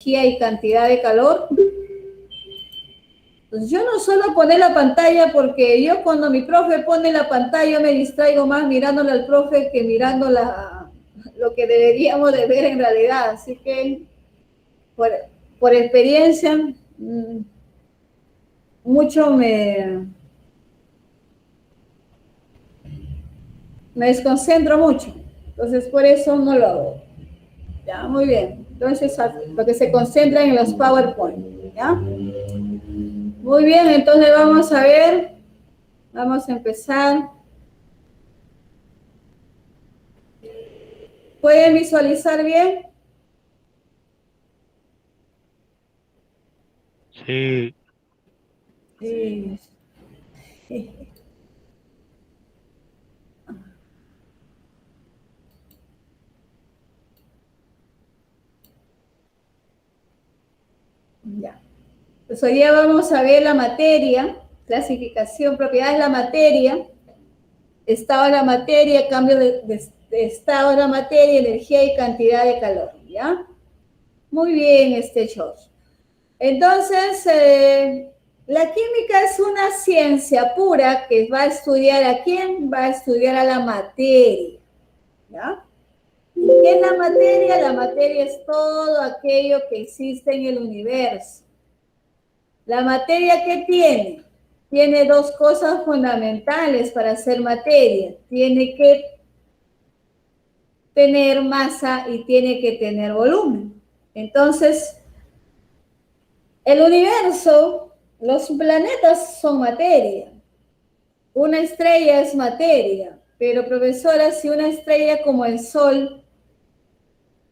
energía y cantidad de calor. Pues yo no suelo poner la pantalla porque yo cuando mi profe pone la pantalla yo me distraigo más mirándole al profe que mirando lo que deberíamos de ver en realidad. Así que por experiencia mucho me desconcentro mucho. Entonces por eso no lo hago. Ya, muy bien. Entonces lo que se concentra en los PowerPoint. ¿Ya? Muy bien, entonces vamos a ver. Vamos a empezar. ¿Pueden visualizar bien? Sí. Sí. Ya. Pues hoy día vamos a ver la materia, clasificación, propiedades de la materia, estado de la materia, cambio de estado de la materia, energía y cantidad de calor. ¿Ya? Muy bien, George. Entonces, la química es una ciencia pura que va a estudiar a quién, va a estudiar a la materia. ¿Ya? ¿Y qué es la materia? La materia es todo aquello que existe en el universo. La materia, ¿qué tiene? Tiene dos cosas fundamentales para ser materia. Tiene que tener masa y tiene que tener volumen. Entonces, el universo, los planetas son materia. Una estrella es materia. Pero, profesora, si una estrella como el Sol,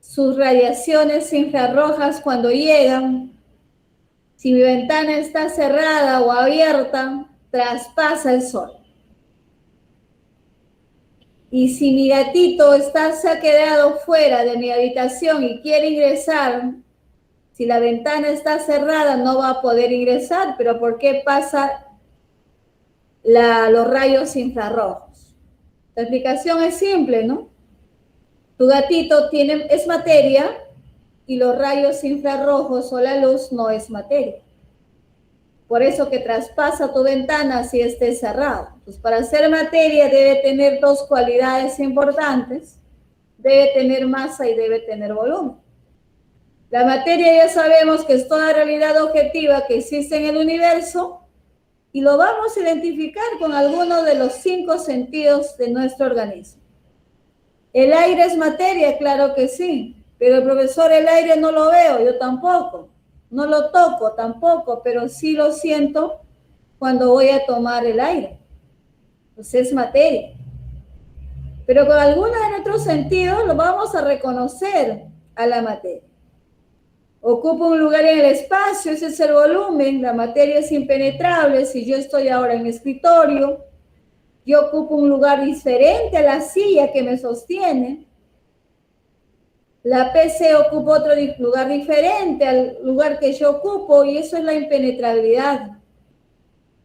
sus radiaciones infrarrojas cuando llegan, si mi ventana está cerrada o abierta, traspasa el Sol. Y si mi gatito se ha quedado fuera de mi habitación y quiere ingresar, si la ventana está cerrada no va a poder ingresar, pero ¿por qué pasa los rayos infrarrojos? La explicación es simple, ¿no? Tu gatito es materia y los rayos infrarrojos o la luz no es materia. Por eso que traspasa tu ventana si esté cerrado. Pues para ser materia debe tener dos cualidades importantes. Debe tener masa y debe tener volumen. La materia ya sabemos que es toda realidad objetiva que existe en el universo y lo vamos a identificar con alguno de los 5 sentidos de nuestro organismo. ¿El aire es materia? Claro que sí, pero profesor, el aire no lo veo, yo tampoco. No lo toco tampoco, pero sí lo siento cuando voy a tomar el aire. Pues es materia. Pero con algunos de nuestros sentidos lo vamos a reconocer a la materia. Ocupa un lugar en el espacio, ese es el volumen, la materia es impenetrable. Si yo estoy ahora en mi escritorio, yo ocupo un lugar diferente a la silla que me sostiene. La PC ocupa otro lugar diferente al lugar que yo ocupo y eso es la impenetrabilidad.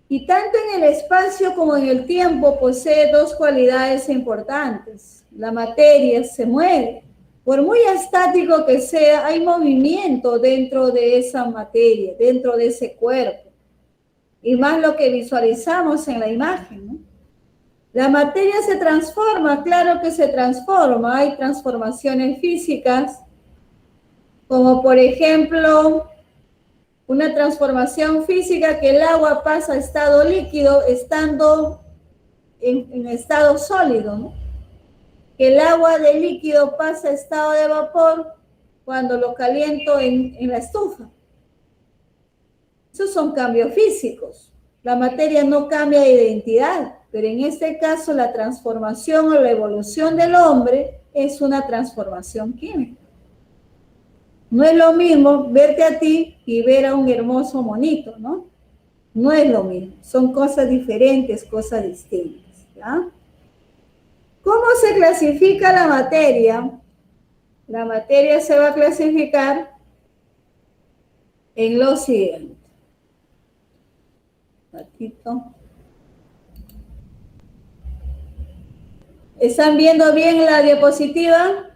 Y tanto en el espacio como en el tiempo posee dos cualidades importantes. La materia se mueve. Por muy estático que sea, hay movimiento dentro de esa materia, dentro de ese cuerpo. Y más lo que visualizamos en la imagen, ¿no? La materia se transforma, claro que se transforma. Hay transformaciones físicas, como por ejemplo, una transformación física que el agua pasa a estado líquido estando en estado sólido, ¿no? Que el agua de líquido pasa a estado de vapor cuando lo caliento en la estufa. Esos son cambios físicos. La materia no cambia de identidad, pero en este caso la transformación o la evolución del hombre es una transformación química. No es lo mismo verte a ti y ver a un hermoso monito, ¿no? No es lo mismo, son cosas diferentes, cosas distintas, ¿ya? ¿Cómo se clasifica la materia? La materia se va a clasificar en lo siguiente. Ratito. ¿Están viendo bien la diapositiva?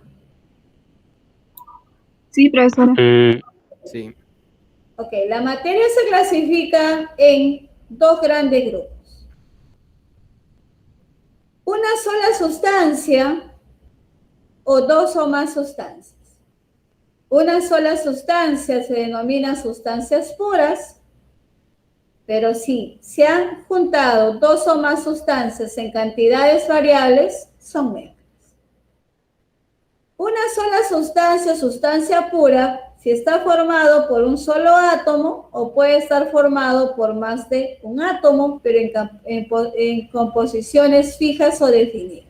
Sí, profesora. Sí. Ok, la materia se clasifica en dos grandes grupos. Una sola sustancia o dos o más sustancias. Una sola sustancia se denomina sustancias puras, pero si se han juntado dos o más sustancias en cantidades variables, son mezclas. Una sola sustancia, sustancia pura, si está formado por un solo átomo o puede estar formado por más de un átomo, pero en composiciones fijas o definidas.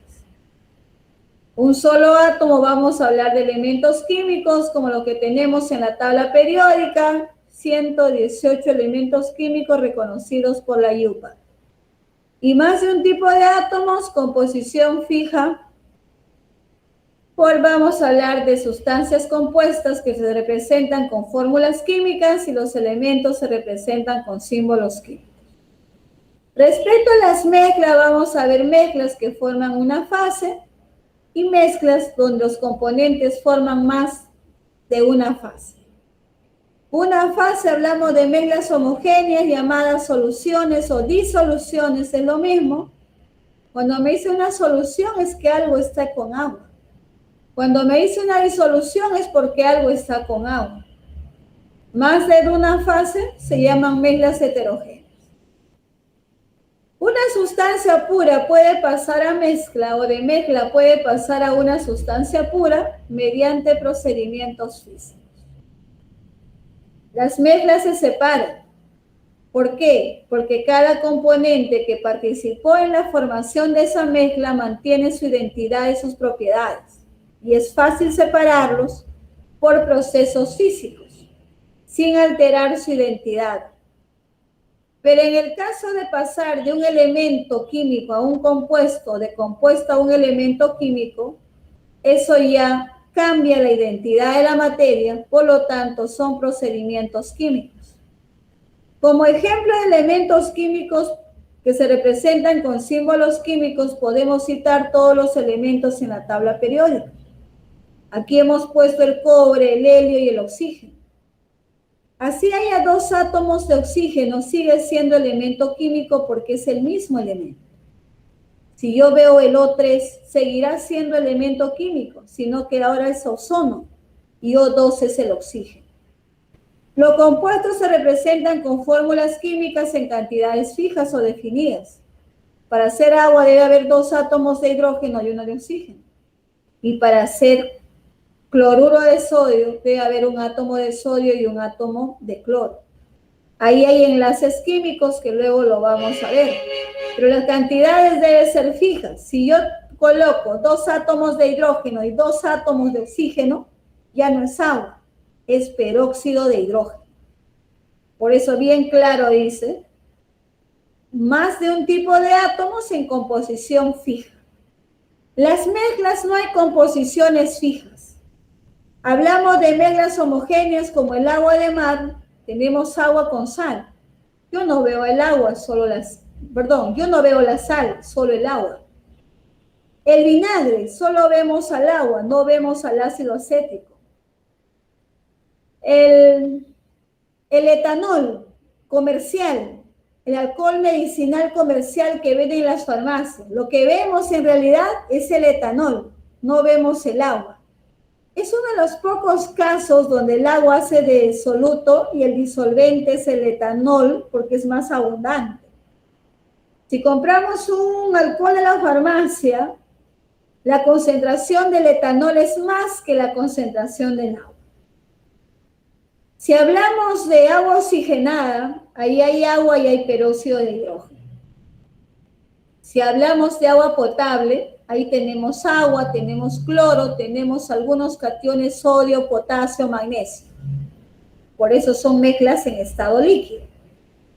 Un solo átomo, vamos a hablar de elementos químicos como lo que tenemos en la tabla periódica, 118 elementos químicos reconocidos por la IUPAC. Y más de un tipo de átomos, composición fija, vamos a hablar de sustancias compuestas que se representan con fórmulas químicas y los elementos se representan con símbolos químicos. Respecto a las mezclas, vamos a ver mezclas que forman una fase y mezclas donde los componentes forman más de una fase. Una fase, hablamos de mezclas homogéneas llamadas soluciones o disoluciones, es lo mismo. Cuando me dice una solución es que algo está con agua. Cuando me dice una disolución es porque algo está con agua. Más de una fase se llaman mezclas heterogéneas. Una sustancia pura puede pasar a mezcla o de mezcla puede pasar a una sustancia pura mediante procedimientos físicos. Las mezclas se separan. ¿Por qué? Porque cada componente que participó en la formación de esa mezcla mantiene su identidad y sus propiedades. Y es fácil separarlos por procesos físicos, sin alterar su identidad. Pero en el caso de pasar de un elemento químico a un compuesto, de compuesto a un elemento químico, eso ya cambia la identidad de la materia, por lo tanto son procedimientos químicos. Como ejemplo de elementos químicos que se representan con símbolos químicos, podemos citar todos los elementos en la tabla periódica. Aquí hemos puesto el cobre, el helio y el oxígeno. Así haya dos átomos de oxígeno, sigue siendo elemento químico porque es el mismo elemento. Si yo veo el O3, seguirá siendo elemento químico, sino que ahora es ozono y O2 es el oxígeno. Los compuestos se representan con fórmulas químicas en cantidades fijas o definidas. Para hacer agua debe haber dos átomos de hidrógeno y uno de oxígeno. Y para hacer cloruro de sodio debe haber un átomo de sodio y un átomo de cloro. Ahí hay enlaces químicos que luego lo vamos a ver. Pero las cantidades deben ser fijas. Si yo coloco dos átomos de hidrógeno y dos átomos de oxígeno, ya no es agua, es peróxido de hidrógeno. Por eso bien claro dice, más de un tipo de átomos en composición fija. Las mezclas no hay composiciones fijas. Hablamos de mezclas homogéneas como el agua de mar, tenemos agua con sal. Yo no veo el agua, yo no veo la sal, solo el agua. El vinagre, solo vemos al agua, no vemos al ácido acético. El etanol comercial, el alcohol medicinal comercial que venden en las farmacias, lo que vemos en realidad es el etanol, no vemos el agua. Es uno de los pocos casos donde el agua hace de soluto y el disolvente es el etanol porque es más abundante. Si compramos un alcohol en la farmacia, la concentración del etanol es más que la concentración del agua. Si hablamos de agua oxigenada, ahí hay agua y hay peróxido de hidrógeno. Si hablamos de agua potable, ahí tenemos agua, tenemos cloro, tenemos algunos cationes sodio, potasio, magnesio. Por eso son mezclas en estado líquido.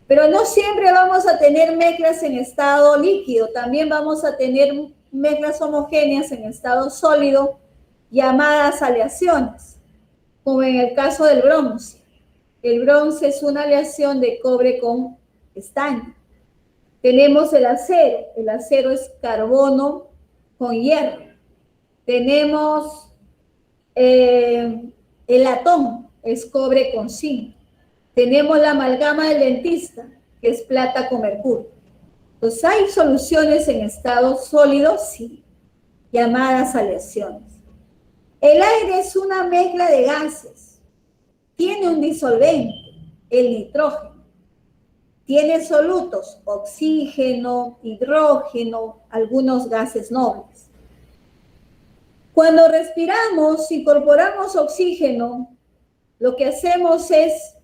Pero no siempre vamos a tener mezclas en estado líquido, también vamos a tener mezclas homogéneas en estado sólido, llamadas aleaciones, como en el caso del bronce. El bronce es una aleación de cobre con estaño. Tenemos el acero es carbono con hierro. Tenemos el es cobre con zinc. Tenemos la amalgama del dentista, que es plata con mercurio. Entonces, ¿hay soluciones en estado sólido? Sí, llamadas aleaciones. El aire es una mezcla de gases. Tiene un disolvente, el nitrógeno. Tiene solutos, oxígeno, hidrógeno, algunos gases nobles. Cuando respiramos, incorporamos oxígeno, lo que hacemos es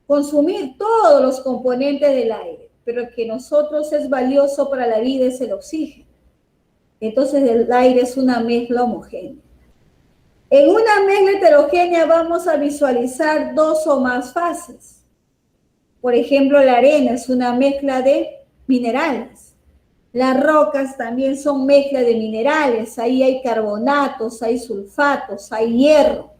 consumir todos los componentes del aire, pero el que nosotros es valioso para la vida es el oxígeno. Entonces el aire es una mezcla homogénea. En una mezcla heterogénea vamos a visualizar dos o más fases. Por ejemplo, la arena es una mezcla de minerales. Las rocas también son mezcla de minerales. Ahí hay carbonatos, hay sulfatos, hay hierro.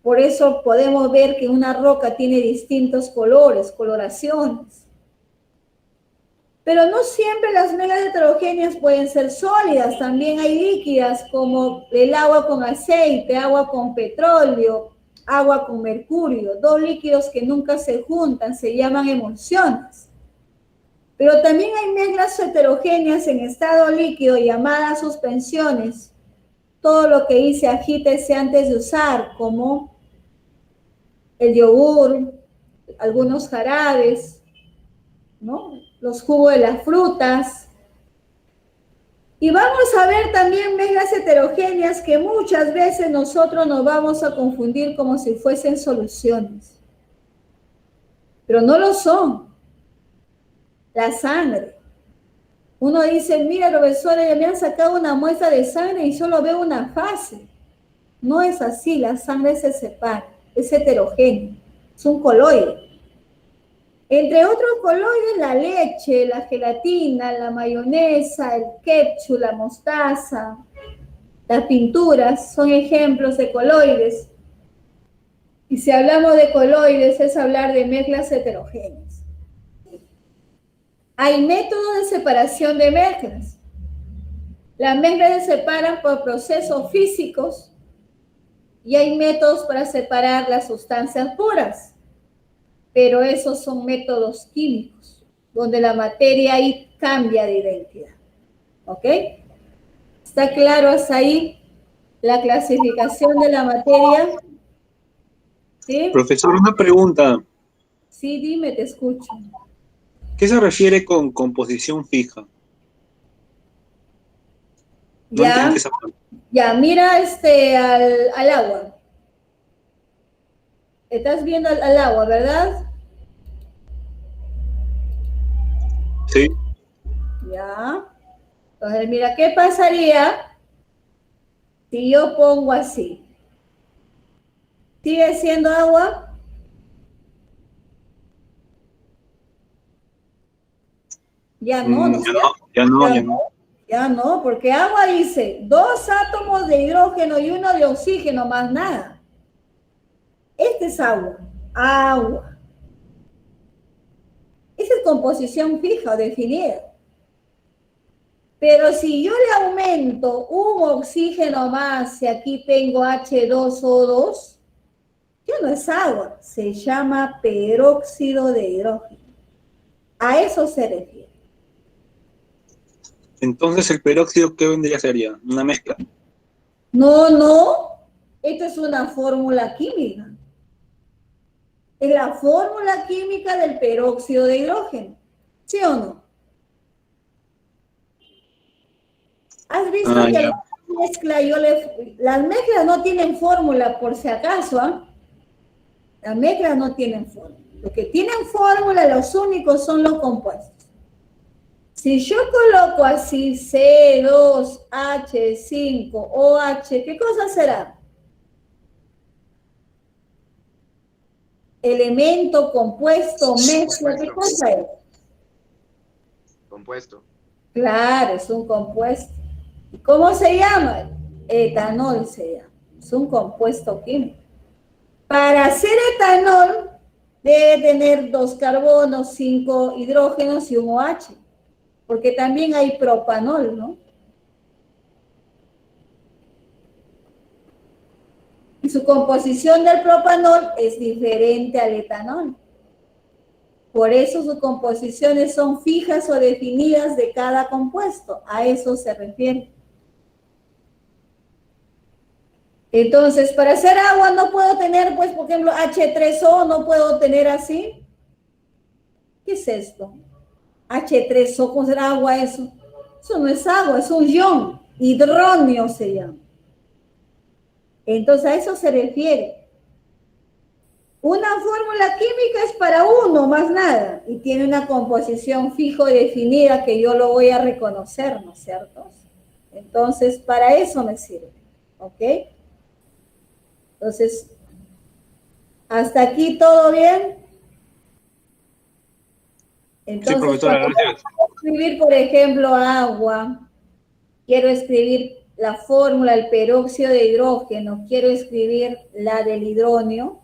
Por eso podemos ver que una roca tiene distintos colores, coloraciones. Pero no siempre las mezclas heterogéneas pueden ser sólidas. También hay líquidas como el agua con aceite, agua con petróleo, agua con mercurio. Dos líquidos que nunca se juntan, se llaman emulsiones. Pero también hay mezclas heterogéneas en estado líquido llamadas suspensiones. Todo lo que hice, agítese antes de usar, como el yogur, algunos jarabes, ¿no? Los jugos de las frutas. Y vamos a ver también mezclas heterogéneas que muchas veces nosotros nos vamos a confundir como si fuesen soluciones. Pero no lo son. La sangre. Uno dice, mira, profesora, ya me han sacado una muestra de sangre y solo veo una fase. No es así, la sangre se separa, es heterogénea, es un coloide. Entre otros coloides, la leche, la gelatina, la mayonesa, el ketchup, la mostaza, las pinturas son ejemplos de coloides. Y si hablamos de coloides, es hablar de mezclas heterogéneas. Hay métodos de separación de mezclas. Las mezclas se separan por procesos físicos y hay métodos para separar las sustancias puras. Pero esos son métodos químicos, donde la materia ahí cambia de identidad. ¿Ok? ¿Está claro hasta ahí la clasificación de la materia? ¿Sí? Profesor, una pregunta. Sí, dime, te escucho. ¿Qué se refiere con composición fija? No Ya, entendí esa parte. ya, mira al agua. Estás viendo al agua, ¿verdad? Sí. Ya. Entonces, mira, ¿qué pasaría si yo pongo así? ¿Sigue siendo agua? Ya no, ¿no es cierto? Ya no, Ya ya no, no. ya no, porque agua dice 2 átomos de hidrógeno y 1 de oxígeno, más nada. Este es agua, agua. Esa es composición fija o definida. Pero si yo le aumento un oxígeno más, y aquí tengo H2O2, ya no es agua, se llama peróxido de hidrógeno. A eso se refiere. Entonces, ¿el peróxido qué vendría a ser ya? Una mezcla. No, no, esto es una fórmula química. Es la fórmula química del peróxido de hidrógeno. ¿Sí o no? ¿Has visto que Ya. la mezcla, las mezclas no tienen fórmula por si acaso, ¿ah? Las mezclas no tienen fórmula. Lo que tienen fórmula, los únicos son los compuestos. Si yo coloco así C2H5OH, ¿qué cosa será? Elemento, compuesto, mezcla, ¿qué cosa es? Compuesto. Claro, es un compuesto. ¿Cómo se llama? Etanol se llama. Es un compuesto químico. Para hacer etanol debe tener 2 carbonos, 5 hidrógenos y un OH. Porque también hay propanol, ¿no? su composición del propanol es diferente al etanol. Por eso sus composiciones son fijas o definidas de cada compuesto. A eso se refiere. Entonces, para hacer agua no puedo tener, pues, por ejemplo, H3O, no puedo tener así. ¿Qué es esto? H3O, ¿cómo será agua eso? Eso no es agua, es un ion. Hidronio se llama. Entonces, a eso se refiere. Una fórmula química es para uno, más nada, y tiene una composición fijo y definida que yo lo voy a reconocer, ¿no es cierto? Entonces, para eso me sirve, ¿ok? Entonces, ¿hasta aquí todo bien? Entonces, sí, profesora, gracias. Quiero escribir, por ejemplo, agua, quiero escribir la fórmula del peróxido de hidrógeno, quiero escribir la del hidronio.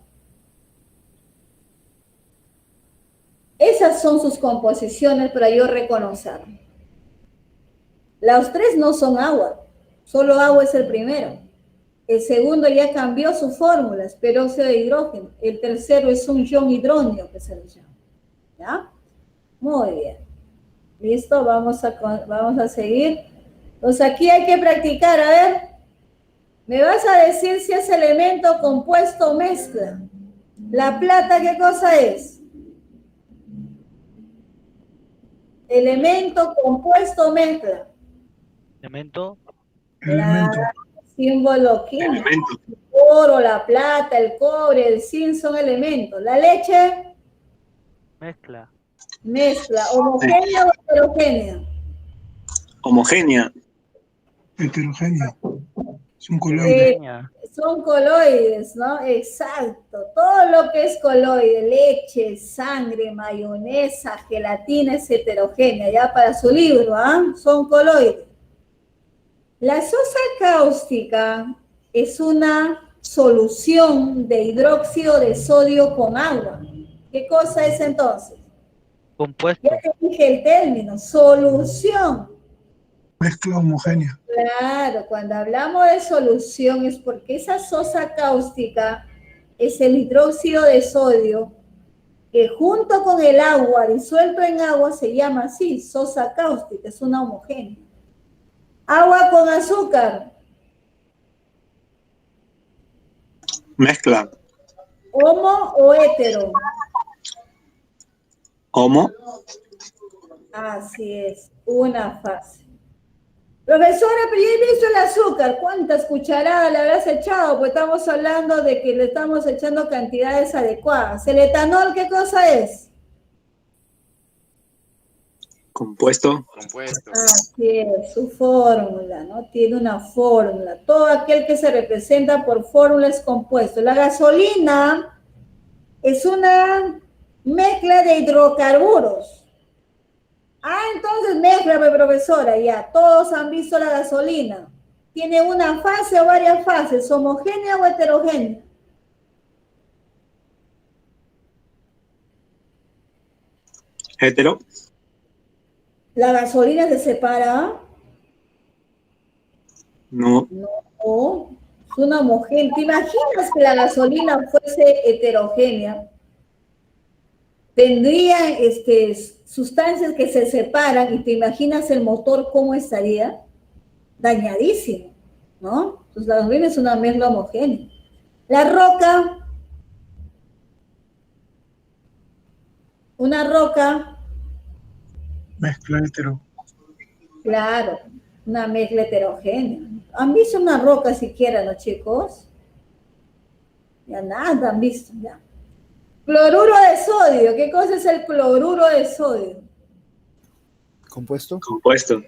Esas son sus composiciones para yo reconocer. Los tres no son agua, solo agua es el primero. El segundo ya cambió su fórmula, es peróxido de hidrógeno. El tercero es un ion hidronio que se le llama. ¿Ya? Muy bien. Listo, vamos a seguir. Entonces aquí hay que practicar. A ver, me vas a decir si es elemento, compuesto o mezcla. La plata, ¿qué cosa es? Elemento, compuesto o mezcla. Elemento. Elemento. Símbolo químico. El oro, la plata, el cobre, el zinc son elementos. La leche. Mezcla. Mezcla. ¿Homogénea o heterogénea? Homogénea. Heterogénea. Son coloides. Son coloides, ¿no? Exacto. Todo lo que es coloide, leche, sangre, mayonesa, gelatina es heterogénea. Ya para su libro, ¿ah? Son coloides. La sosa cáustica es una solución de hidróxido de sodio con agua. ¿Qué cosa es entonces? Compuesto. Ya te dije el término, solución. Mezcla homogénea. Claro, cuando hablamos de solución es porque esa sosa cáustica es el hidróxido de sodio que junto con el agua, disuelto en agua, se llama así, sosa cáustica, es una homogénea. Agua con azúcar. Mezcla. ¿Homo o hétero? Homo. Así es, una fase. Profesora, pero ya he visto el azúcar. ¿Cuántas cucharadas le habrás echado? Pues estamos hablando de que le estamos echando cantidades adecuadas. ¿El etanol qué cosa es? Compuesto. Así es, su fórmula, ¿no? Tiene una fórmula. Todo aquel que se representa por fórmula es compuesto. La gasolina es una mezcla de hidrocarburos. Ah, entonces mezcla, profesora, ya. Todos han visto la gasolina. ¿Tiene una fase o varias fases? ¿Homogénea o heterogénea? Hetero. ¿La gasolina se separa? No. No, es una homogénea. ¿Te imaginas que la gasolina fuese heterogénea? Tendría sustancias que se separan y te imaginas el motor cómo estaría dañadísimo, ¿no? Entonces la gasolina es una mezcla homogénea. La roca, una roca. Mezcla hetero. Claro, una mezcla heterogénea. ¿Han visto una roca siquiera, los chicos? Ya nada han visto, ya. Cloruro de sodio. ¿Qué cosa es el cloruro de sodio? Compuesto. Compuesto.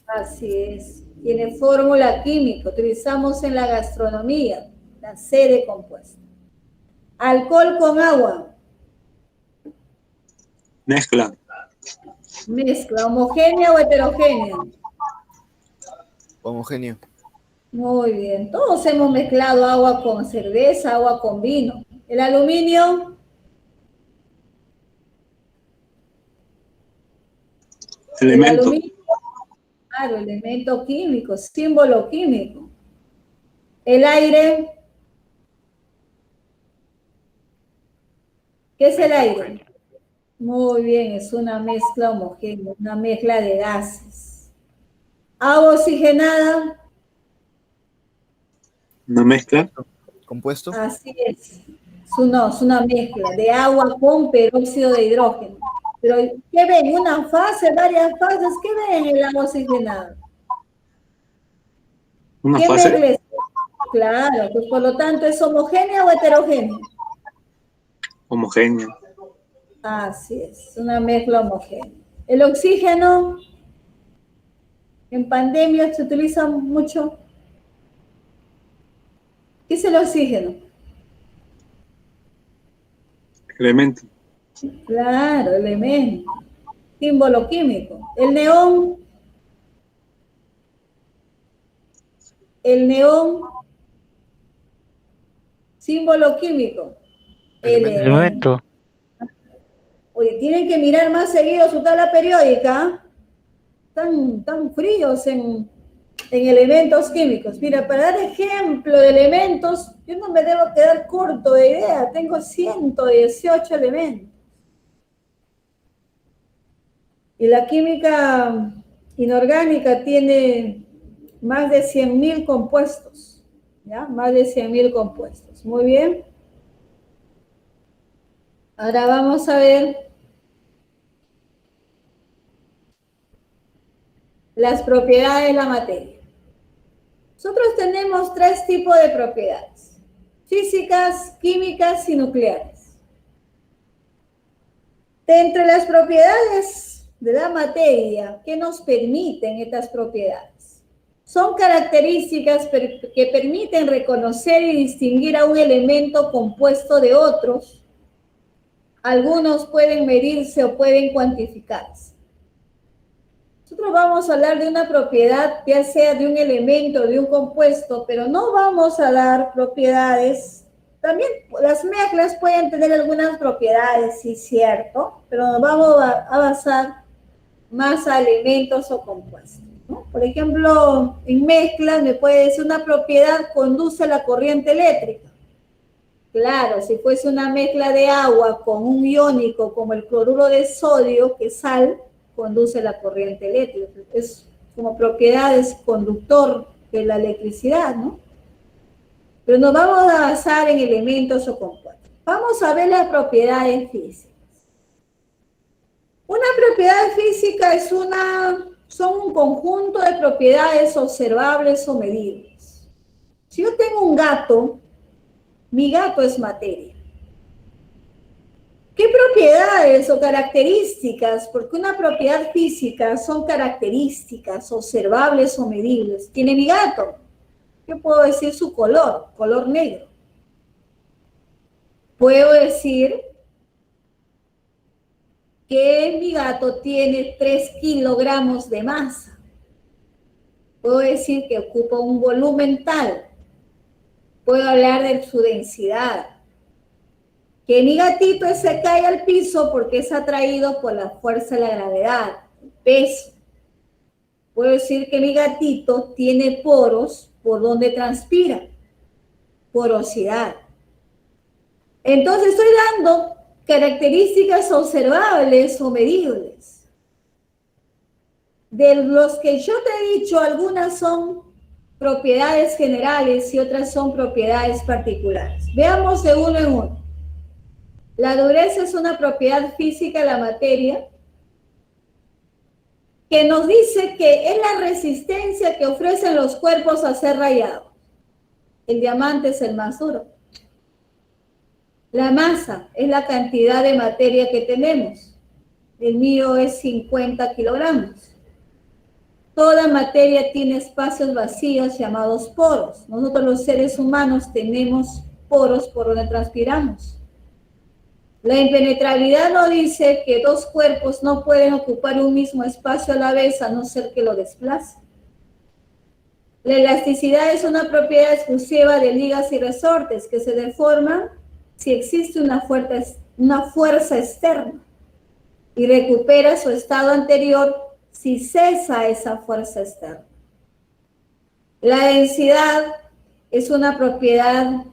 Así es. Tiene fórmula química. Utilizamos en la gastronomía. La C de compuesto. Alcohol con agua. Mezcla. Mezcla. ¿Homogénea o heterogénea? Homogéneo. Muy bien. Todos hemos mezclado agua con cerveza, agua con vino. El aluminio. Elemento. El aluminio, claro, elemento químico, símbolo químico. El aire. ¿Qué es el aire? Muy bien, es una mezcla homogénea, una mezcla de gases. Agua oxigenada. ¿Una mezcla? Compuesto. Así es. Es una mezcla de agua con peróxido de hidrógeno. Pero, ¿qué ven? ¿Una fase, varias fases? ¿Qué ven en el agua oxigenada? ¿Una ¿Qué fase? mezcla es? Claro, pues por lo tanto, ¿es homogénea o heterogénea? Homogénea. Así es, una mezcla homogénea. El oxígeno, en pandemia se utiliza mucho. ¿Qué es el oxígeno? Elemento. Claro, elemento. Símbolo químico. El neón. El neón. Símbolo químico. Elemento. Elemento. Oye, tienen que mirar más seguido su tabla periódica. Tan fríos en elementos químicos. Mira, para dar ejemplo de elementos, yo no me debo quedar corto de idea. Tengo 118 elementos. Y la química inorgánica tiene más de 100.000 compuestos. ¿Ya? Más de 100.000 compuestos. Muy bien. Ahora vamos a ver las propiedades de la materia. Nosotros tenemos 3 tipos de propiedades: físicas, químicas y nucleares. De entre las propiedades de la materia, ¿qué nos permiten estas propiedades? Son características que permiten reconocer y distinguir a un elemento compuesto de otros. Algunos pueden medirse o pueden cuantificarse. Nosotros vamos a hablar de una propiedad, ya sea de un elemento o de un compuesto, pero no vamos a dar propiedades. También las mezclas pueden tener algunas propiedades, sí, cierto, pero nos vamos a basar más a elementos o compuestos, ¿no? Por ejemplo, en mezclas me puede decir una propiedad conduce la corriente eléctrica. Claro, si fuese una mezcla de agua con un iónico como el cloruro de sodio, que es sal, conduce la corriente eléctrica. Es como propiedades conductor de la electricidad, ¿no? Pero nos vamos a basar en elementos o compuestos. Vamos a ver las propiedades físicas. Una propiedad física son un conjunto de propiedades observables o medibles. Si yo tengo un gato, mi gato es materia. ¿Qué propiedades o características? Porque una propiedad física son características observables o medibles. ¿Tiene mi gato? ¿Qué puedo decir? Su color negro. Puedo decir que mi gato tiene 3 kilogramos de masa. Puedo decir que ocupa un volumen tal. Puedo hablar de su densidad. Que mi gatito se cae al piso porque es atraído por la fuerza de la gravedad, el peso. Puedo decir que mi gatito tiene poros por donde transpira, porosidad. Entonces estoy dando características observables o medibles. De los que yo te he dicho, algunas son propiedades generales y otras son propiedades particulares. Veamos de uno en uno. La dureza es una propiedad física de la materia que nos dice que es la resistencia que ofrecen los cuerpos a ser rayados. El diamante es el más duro. La masa es la cantidad de materia que tenemos. El mío es 50 kilogramos. Toda materia tiene espacios vacíos llamados poros. Nosotros los seres humanos tenemos poros por donde transpiramos. La impenetrabilidad nos dice que 2 cuerpos no pueden ocupar un mismo espacio a la vez a no ser que lo desplacen. La elasticidad es una propiedad exclusiva de ligas y resortes que se deforman si existe una fuerza externa y recupera su estado anterior si cesa esa fuerza externa. La densidad es una propiedad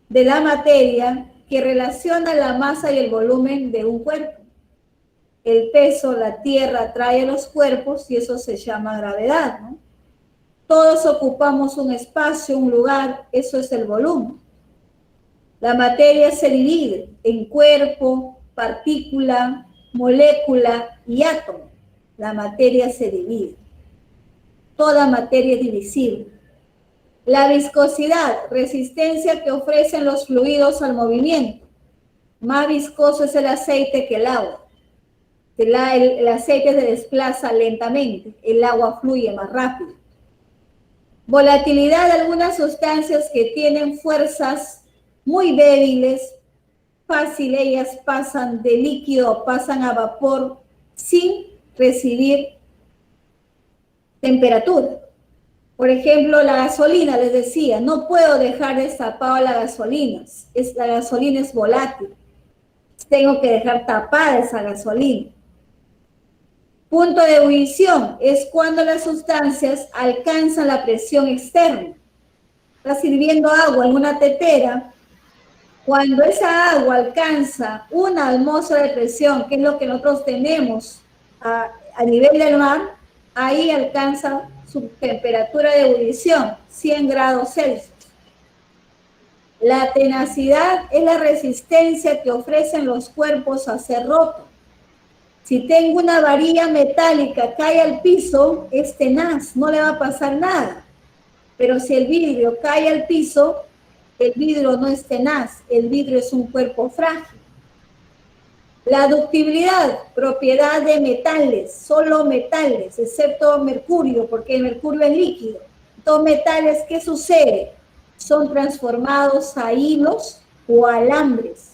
de la materia que relaciona la masa y el volumen de un cuerpo. El peso, la tierra atrae a los cuerpos y eso se llama gravedad, ¿no? Todos ocupamos un espacio, un lugar, eso es el volumen. La materia se divide en cuerpo, partícula, molécula y átomo. La materia se divide. Toda materia es divisible. La viscosidad, resistencia que ofrecen los fluidos al movimiento. Más viscoso es el aceite que el agua. El aceite se desplaza lentamente, el agua fluye más rápido. Volatilidad de algunas sustancias que tienen fuerzas muy débiles, fácil ellas pasan de líquido, pasan a vapor sin recibir temperatura. Por ejemplo, la gasolina, les decía, no puedo dejar destapado la gasolina es volátil. Tengo que dejar tapada esa gasolina. Punto de ebullición es cuando las sustancias alcanzan la presión externa. Está sirviendo agua en una tetera. Cuando esa agua alcanza una atmósfera de presión, que es lo que nosotros tenemos a nivel del mar, ahí alcanza su temperatura de ebullición, 100 grados Celsius. La tenacidad es la resistencia que ofrecen los cuerpos a ser rotos. Si tengo una varilla metálica, cae al piso, es tenaz, no le va a pasar nada. Pero si el vidrio cae al piso, el vidrio no es tenaz, el vidrio es un cuerpo frágil. La ductibilidad, propiedad de metales, solo metales, excepto mercurio, porque el mercurio es líquido. Dos metales, ¿qué sucede? Son transformados a hilos o alambres.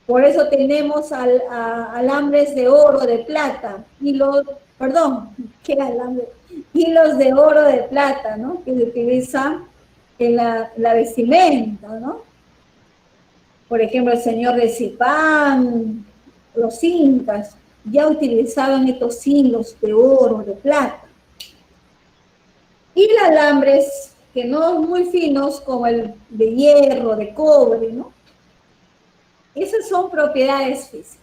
Por eso tenemos alambres de oro, de plata, hilos de oro, de plata, ¿no? Que se utilizan en la vestimenta, ¿no? Por ejemplo, el señor de Zipán, los incas, ya utilizaban estos hilos de oro, de plata. Y los alambres, que no muy finos, como el de hierro, de cobre, ¿no? Esas son propiedades físicas.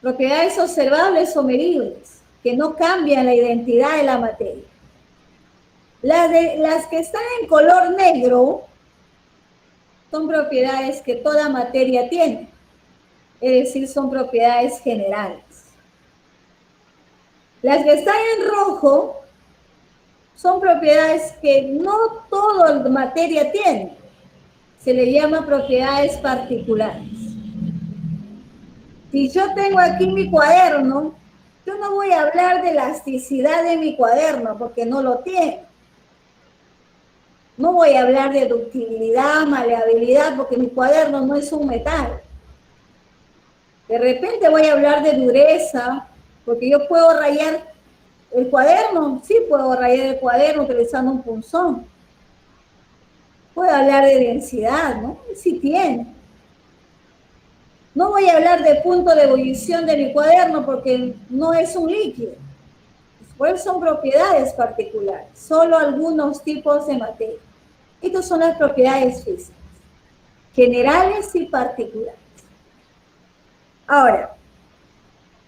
Propiedades observables o medibles, que no cambian la identidad de la materia. Las que están en color negro son propiedades que toda materia tiene, es decir, son propiedades generales. Las que están en rojo son propiedades que no toda materia tiene, se le llama propiedades particulares. Si yo tengo aquí mi cuaderno, yo no voy a hablar de elasticidad de mi cuaderno porque no lo tiene. No voy a hablar de ductibilidad, maleabilidad, porque mi cuaderno no es un metal. De repente voy a hablar de dureza, porque yo puedo rayar el cuaderno. Sí, puedo rayar el cuaderno utilizando un punzón. Puedo hablar de densidad, ¿no? Sí tiene. No voy a hablar de punto de ebullición de mi cuaderno porque no es un líquido. Pues son propiedades particulares, solo algunos tipos de materia. Estas son las propiedades físicas, generales y particulares. Ahora,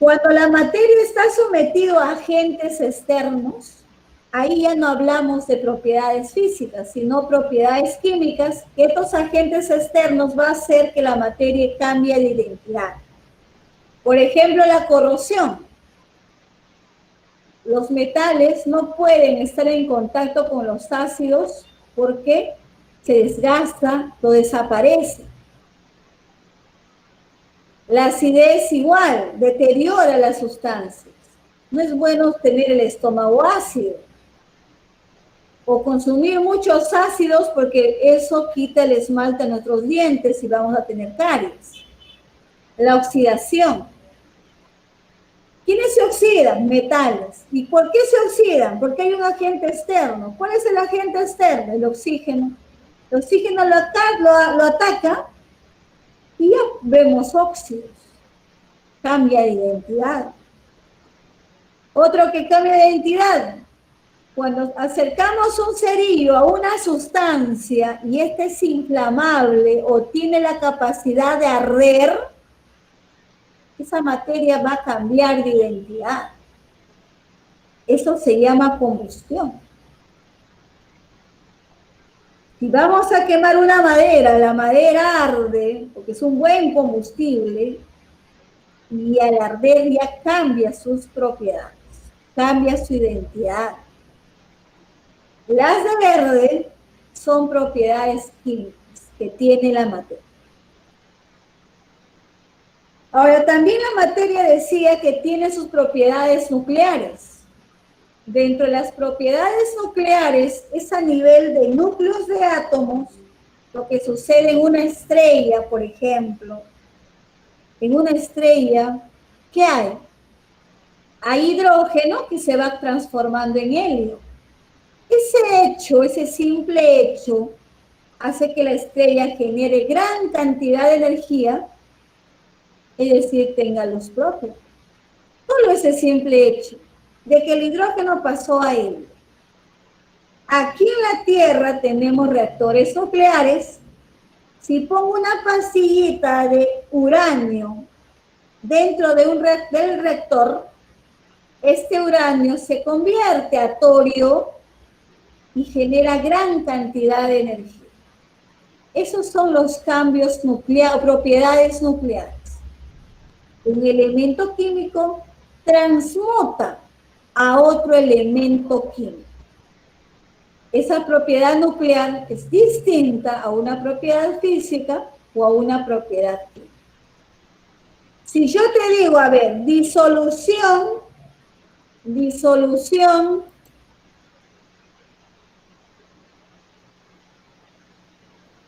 cuando la materia está sometida a agentes externos, ahí ya no hablamos de propiedades físicas, sino propiedades químicas. Estos agentes externos van a hacer que la materia cambie de identidad. Por ejemplo, la corrosión. Los metales no pueden estar en contacto con los ácidos porque se desgasta o desaparece. La acidez igual, deteriora las sustancias. No es bueno tener el estómago ácido o consumir muchos ácidos porque eso quita el esmalte de nuestros dientes y vamos a tener caries. La oxidación. ¿Quiénes se oxidan? Metales. ¿Y por qué se oxidan? Porque hay un agente externo. ¿Cuál es el agente externo? El oxígeno. El oxígeno lo ataca y ya vemos óxidos. Cambia de identidad. Otro que cambia de identidad, Cuando acercamos un cerillo a una sustancia y este es inflamable o tiene la capacidad de arder, esa materia va a cambiar de identidad. Eso se llama combustión. Si vamos a quemar una madera, la madera arde, porque es un buen combustible, y al arder ya cambia sus propiedades, cambia su identidad. Las de verde son propiedades químicas que tiene la materia. Ahora, también la materia decía que tiene sus propiedades nucleares. Dentro de las propiedades nucleares es a nivel de núcleos de átomos, lo que sucede en una estrella, por ejemplo. En una estrella, ¿qué hay? Hay hidrógeno que se va transformando en helio. Ese hecho, ese simple hecho, hace que la estrella genere gran cantidad de energía, es decir, tenga luz propia. Solo ese simple hecho de que el hidrógeno pasó a helio. Aquí en la Tierra tenemos reactores nucleares. Si pongo una pastillita de uranio dentro de del reactor, este uranio se convierte a torio y genera gran cantidad de energía. Esos son los cambios nucleares, propiedades nucleares. Un elemento químico transmuta a otro elemento químico. Esa propiedad nuclear es distinta a una propiedad física o a una propiedad química. Si yo te digo, a ver, disolución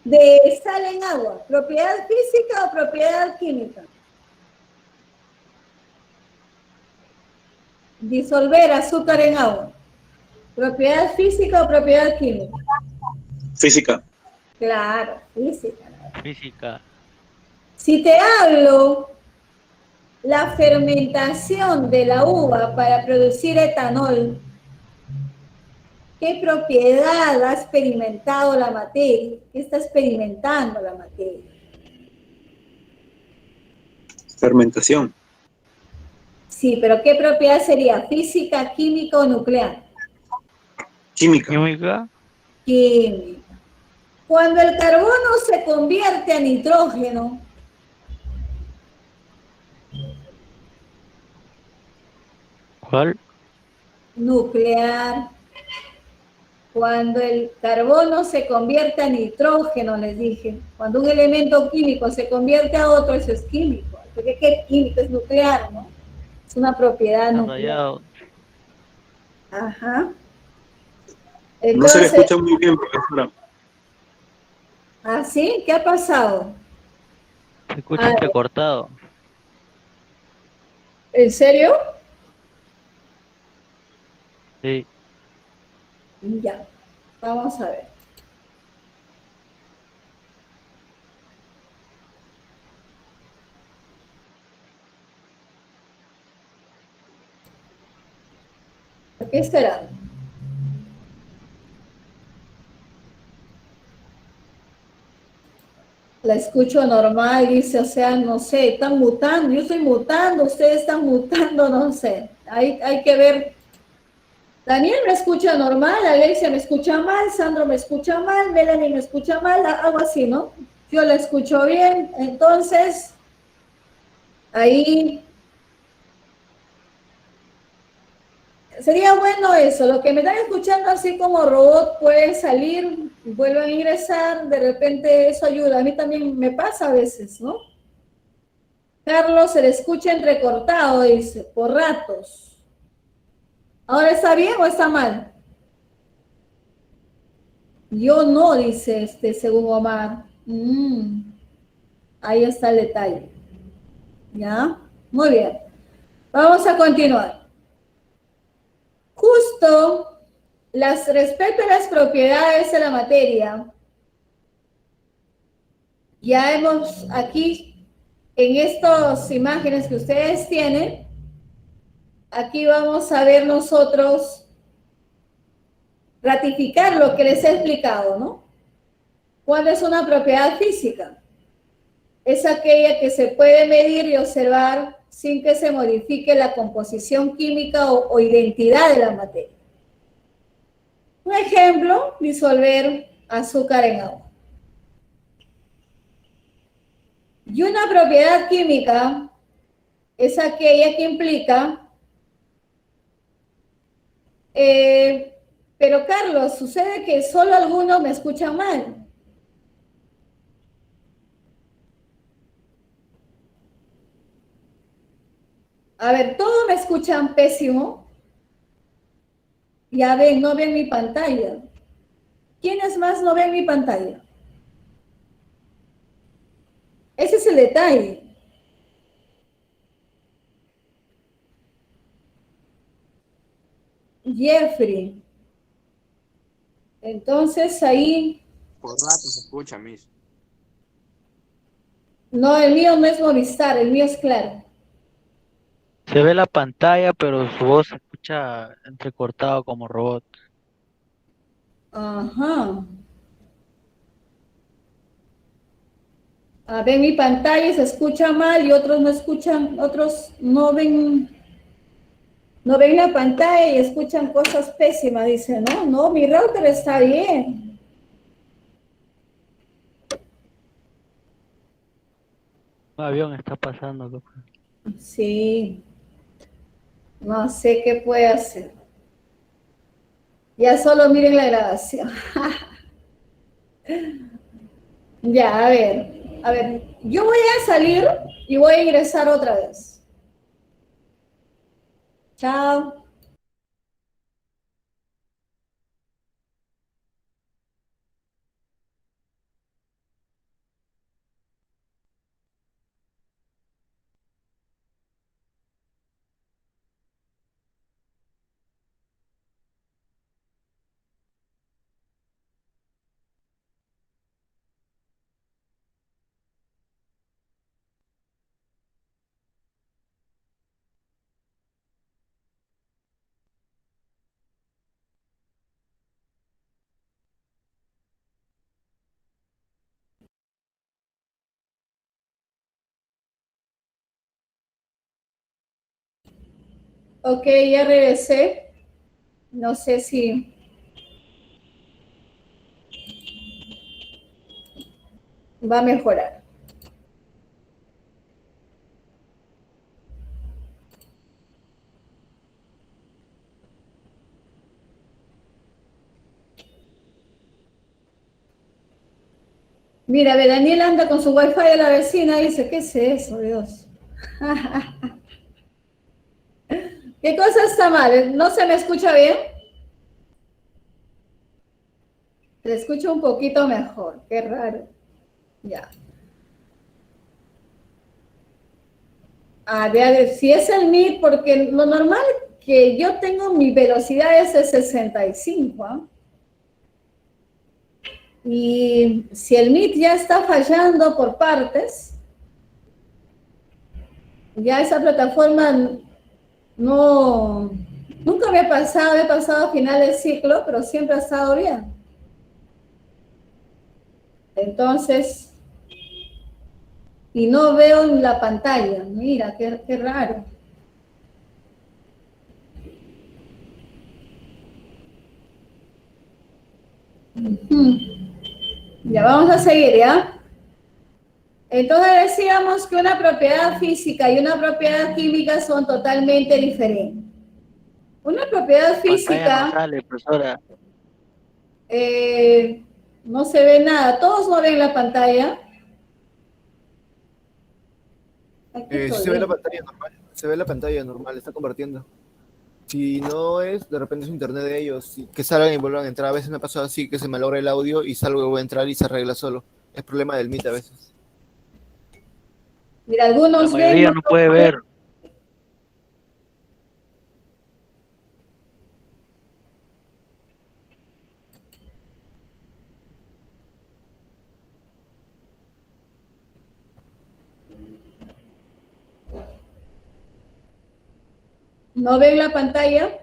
de sal en agua, ¿propiedad física o propiedad química? Disolver azúcar en agua, ¿propiedad física o propiedad química? Física. Claro, física. Física. Si te hablo la fermentación de la uva para producir etanol, ¿qué propiedad ha experimentado la materia? ¿Qué está experimentando la materia? Fermentación. Sí, pero ¿qué propiedad sería? ¿Física, química o nuclear? Química. Química. Química. Cuando el carbono se convierte a nitrógeno, ¿Cuál? nuclear. Cuando el carbono se convierte a nitrógeno, les dije, cuando un elemento químico se convierte a otro, eso es químico. Porque ¿qué químico? Es nuclear, ¿no? Es una propiedad nuclear. Rayado. Ajá. No se le Entonces, escucha muy bien, profesora. ¿ah, sí? ¿Qué ha pasado? Se escucha entrecortado. ¿En serio? Sí. Ya. Vamos a ver. ¿Qué será? La escucho normal, dice, o sea, no sé, están mutando, yo estoy mutando, ustedes están mutando, no sé. Hay que ver. Daniel me escucha normal, Alexia me escucha mal, Sandro me escucha mal, Melanie me escucha mal, algo así, ¿no? Yo la escucho bien, entonces, ahí sería bueno eso. Lo que me están escuchando así como robot puede salir, vuelven a ingresar, de repente eso ayuda. A mí también me pasa a veces, ¿no? Carlos se le escucha entrecortado, dice, por ratos. ¿Ahora está bien o está mal? Yo no, dice según Omar. Ahí está el detalle. ¿Ya? Muy bien. Vamos a continuar. Justo respecto a las propiedades de la materia, ya hemos aquí, en estas imágenes que ustedes tienen, aquí vamos a ver nosotros ratificar lo que les he explicado, ¿no? ¿Cuál es una propiedad física? Es aquella que se puede medir y observar sin que se modifique la composición química o identidad de la materia. Un ejemplo, disolver azúcar en agua. Y una propiedad química es aquella que implica, pero Carlos, sucede que solo algunos me escuchan mal. A ver, todos me escuchan pésimo. Ya ven, no ven mi pantalla. ¿Quiénes más no ven mi pantalla? Ese es el detalle. Jeffrey. Entonces ahí... Por rato se escucha, Miss. No, el mío no es Movistar, el mío es Claro. Se ve la pantalla, pero su voz se escucha entrecortado como robot. Ajá. A ver, mi pantalla se escucha mal y otros no escuchan, otros no ven la pantalla y escuchan cosas pésimas. Dice, no, mi router está bien. Un avión está pasando, loco. Sí. No sé qué puede hacer. Ya solo miren la grabación. Ya, a ver, yo voy a salir y voy a ingresar otra vez. Chao. Ok, ya regresé. No sé si... va a mejorar. Mira, ve, Daniel anda con su wifi de la vecina y dice, ¿qué es eso, Dios? ¿Qué cosa está mal? ¿No se me escucha bien? Se escucha un poquito mejor, qué raro. Ya. A ver, si es el Meet, porque lo normal que yo tengo mi velocidad es de 65, ¿ah? Y si el Meet ya está fallando por partes, ya esa plataforma no, nunca me he pasado a final del ciclo, pero siempre ha estado bien. Entonces, y no veo en la pantalla, mira, qué raro. Ya vamos a seguir, ¿ya? Entonces decíamos que una propiedad física y una propiedad química son totalmente diferentes. Una propiedad Pantalla no física, sale, profesora. no se ve nada. ¿Todos no ven la pantalla? Sí se ve la pantalla normal. Se ve la pantalla normal, está compartiendo. Si no es, de repente es internet de ellos. Que salgan y vuelvan a entrar. A veces me ha pasado así que se malogra el audio y salgo y voy a entrar y se arregla solo. Es problema del Meet a veces. Mira, La algunos ven, mayoría no otros puede no ven. ver. ¿No ven la pantalla?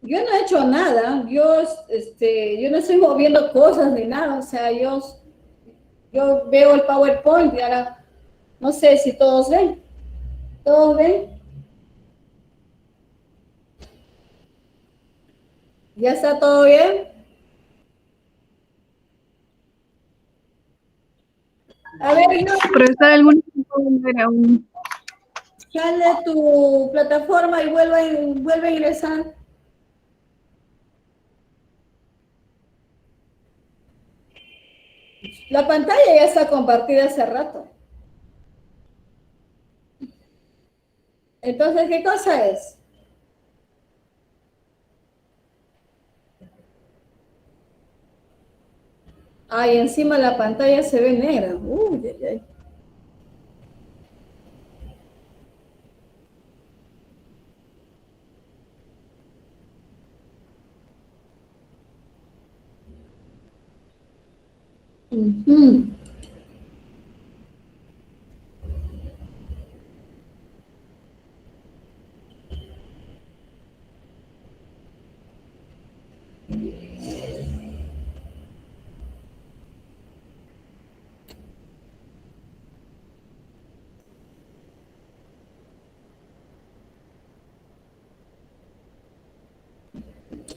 Yo no he hecho nada, yo no estoy moviendo cosas ni nada, o sea, yo veo el PowerPoint y ahora no sé si todos ven. ¿Todos ven? ¿Ya está todo bien? A ver, yo, Profesor, algunos no pueden ver aún. sale tu plataforma y vuelve a ingresar. La pantalla ya está compartida hace rato. Entonces, ¿qué cosa es? Ay, encima la pantalla se ve negra. Uy, ay, ay. Ujú.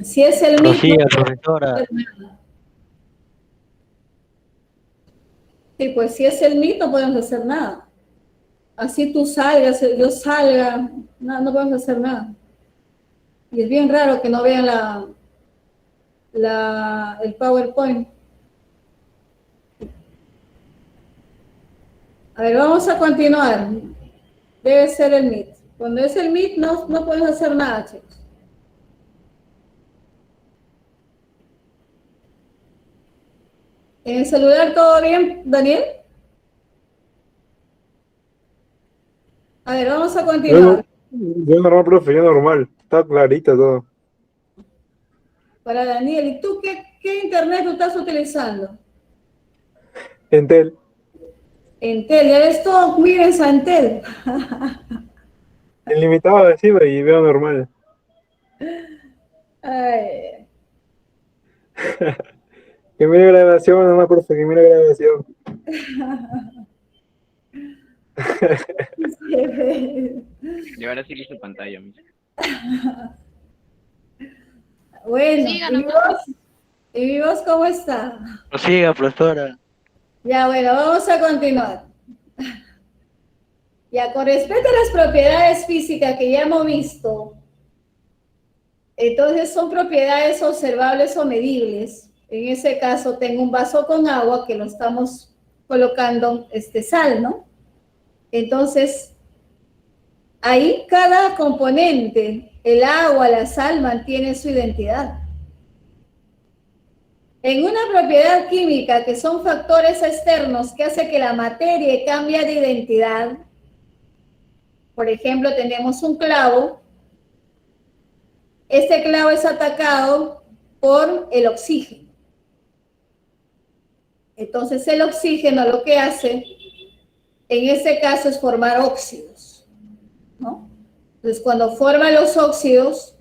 Si es el mismo, Prosiga, profesora. sí, pues si es el mismo, no podemos hacer nada. Así tú salgas, yo salga, no podemos hacer nada. Y es bien raro que no vean el PowerPoint. A ver, vamos a continuar. Debe ser el Meet. Cuando es el Meet, no podemos hacer nada, chicos. ¿En el celular todo bien, Daniel? A ver, vamos a continuar. Yo normal, profe, yo normal. Está clarito todo. Para Daniel, ¿y tú qué internet tú estás utilizando? Entel, Entel, ya ves todo, miren Santel. ilimitado encima y veo normal. Ay, Que mire grabación, nomás, profe, que mire grabación. Y ahora sí listo pantalla, Miss. bueno, Siga ¿y nomás. vos? ¿Y vos cómo está? Prosiga, profesora. Ya, bueno, vamos a continuar. Ya, con respecto a las propiedades físicas que ya hemos visto, entonces son propiedades observables o medibles. En ese caso, tengo un vaso con agua que lo estamos colocando sal, ¿no? Entonces, ahí cada componente, el agua, la sal, mantiene su identidad. En una propiedad química que son factores externos que hace que la materia cambie de identidad, por ejemplo, tenemos un clavo. Este clavo es atacado por el oxígeno. Entonces el oxígeno lo que hace, en este caso, es formar óxidos, ¿no? Entonces cuando forma los óxidos,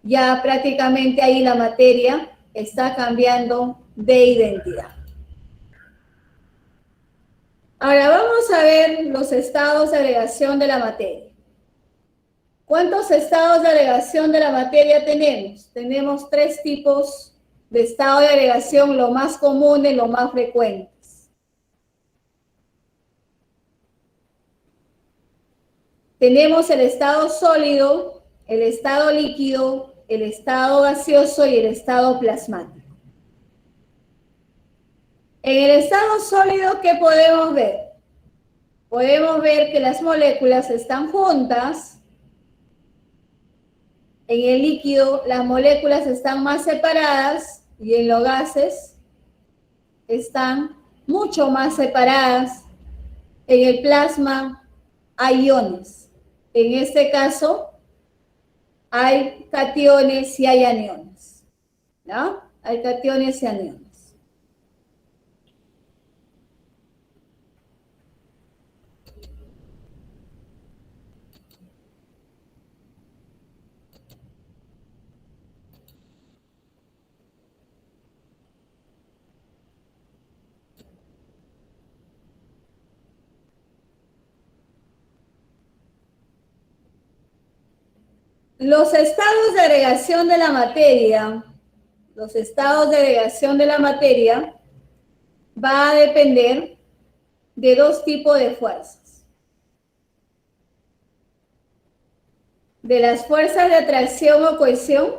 ya prácticamente ahí la materia está cambiando de identidad. Ahora vamos a ver los estados de agregación de la materia. ¿Cuántos estados de agregación de la materia tenemos? Tenemos 3 tipos de estado de agregación, lo más comunes, lo más frecuentes. Tenemos el estado sólido, el estado líquido, el estado gaseoso y el estado plasmático. En el estado sólido, ¿qué podemos ver? Podemos ver que las moléculas están juntas. En el líquido, las moléculas están más separadas y en los gases están mucho más separadas. En el plasma hay iones. En este caso, hay cationes y hay aniones, ¿no? Hay cationes y aniones. Los estados de agregación de la materia, va a depender de dos tipos de fuerzas. De las fuerzas de atracción o cohesión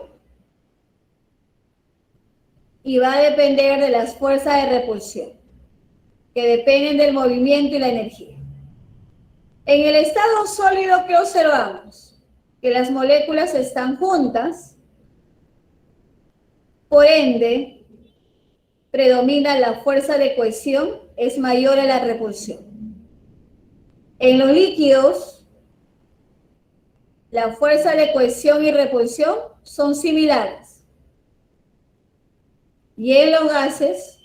y va a depender de las fuerzas de repulsión, que dependen del movimiento y la energía. En el estado sólido, ¿qué observamos? Que las moléculas están juntas, por ende, predomina la fuerza de cohesión, es mayor a la repulsión. En los líquidos, la fuerza de cohesión y repulsión son similares. Y en los gases,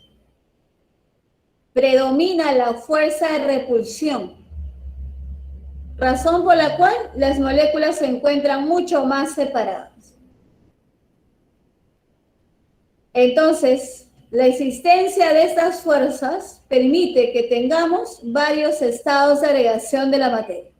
predomina la fuerza de repulsión, razón por la cual las moléculas se encuentran mucho más separadas. Entonces, la existencia de estas fuerzas permite que tengamos varios estados de agregación de la materia.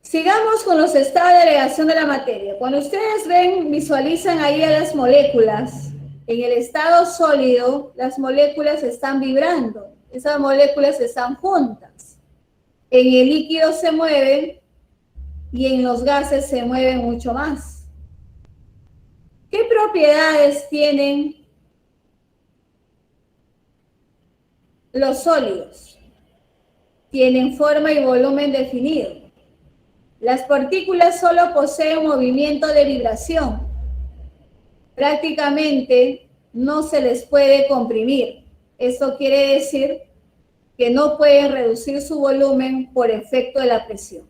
Sigamos con los estados de agregación de la materia. Cuando ustedes ven, visualizan ahí a las moléculas, en el estado sólido, las moléculas están vibrando. Esas moléculas están juntas. En el líquido se mueven y en los gases se mueven mucho más. ¿Qué propiedades tienen los sólidos? Tienen forma y volumen definido. Las partículas solo poseen movimiento de vibración. Prácticamente no se les puede comprimir. Eso quiere decir que no pueden reducir su volumen por efecto de la presión.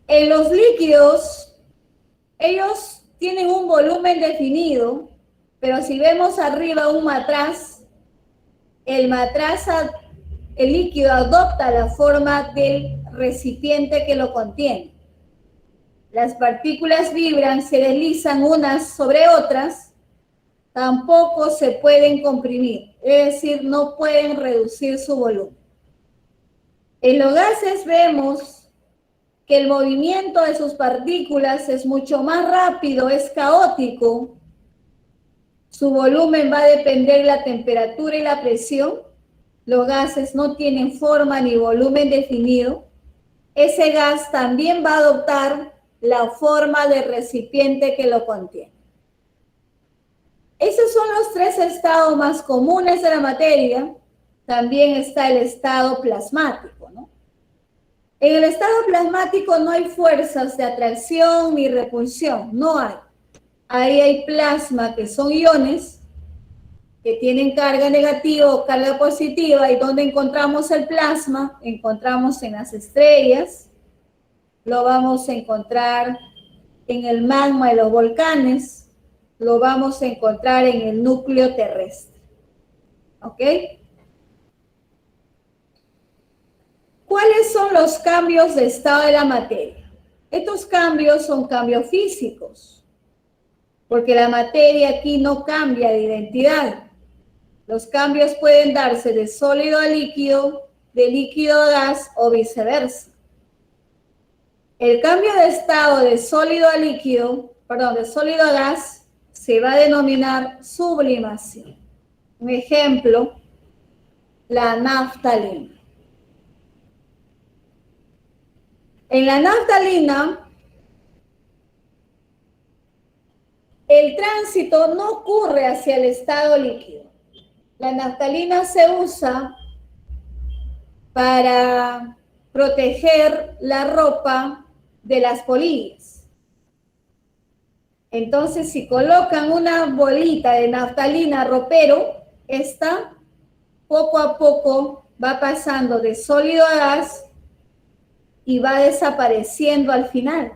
En los líquidos, ellos tienen un volumen definido, pero si vemos arriba un matraz, el líquido adopta la forma del recipiente que lo contiene. Las partículas vibran, se deslizan unas sobre otras, tampoco se pueden comprimir, es decir, no pueden reducir su volumen. En los gases vemos que el movimiento de sus partículas es mucho más rápido, es caótico. Su volumen va a depender de la temperatura y la presión. Los gases no tienen forma ni volumen definido. Ese gas también va a adoptar la forma del recipiente que lo contiene. Esos son los tres estados más comunes de la materia. También está el estado plasmático, ¿no? En el estado plasmático no hay fuerzas de atracción ni repulsión, no hay. Ahí hay plasma, que son iones, que tienen carga negativa o carga positiva. ¿Y dónde encontramos el plasma? Encontramos en las estrellas, lo vamos a encontrar en el magma de los volcanes, lo vamos a encontrar en el núcleo terrestre. ¿Ok? ¿Cuáles son los cambios de estado de la materia? Estos cambios son cambios físicos, porque la materia aquí no cambia de identidad. Los cambios pueden darse de sólido a líquido, de líquido a gas o viceversa. El cambio de estado de sólido a líquido, de sólido a gas, se va a denominar sublimación. Un ejemplo, la naftalina. En la naftalina, el tránsito no ocurre hacia el estado líquido. La naftalina se usa para proteger la ropa de las polillas. Entonces, si colocan una bolita de naftalina ropero, esta poco a poco va pasando de sólido a gas y va desapareciendo al final.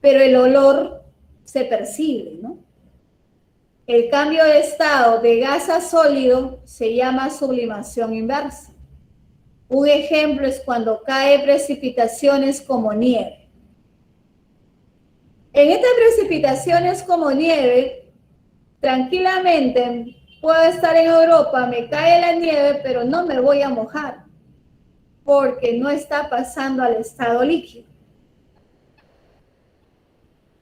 Pero el olor se percibe, ¿no? El cambio de estado de gas a sólido se llama sublimación inversa. Un ejemplo es cuando cae precipitaciones como nieve. En estas precipitaciones como nieve, tranquilamente puedo estar en Europa, me cae la nieve, pero no me voy a mojar. porque no está pasando al estado líquido.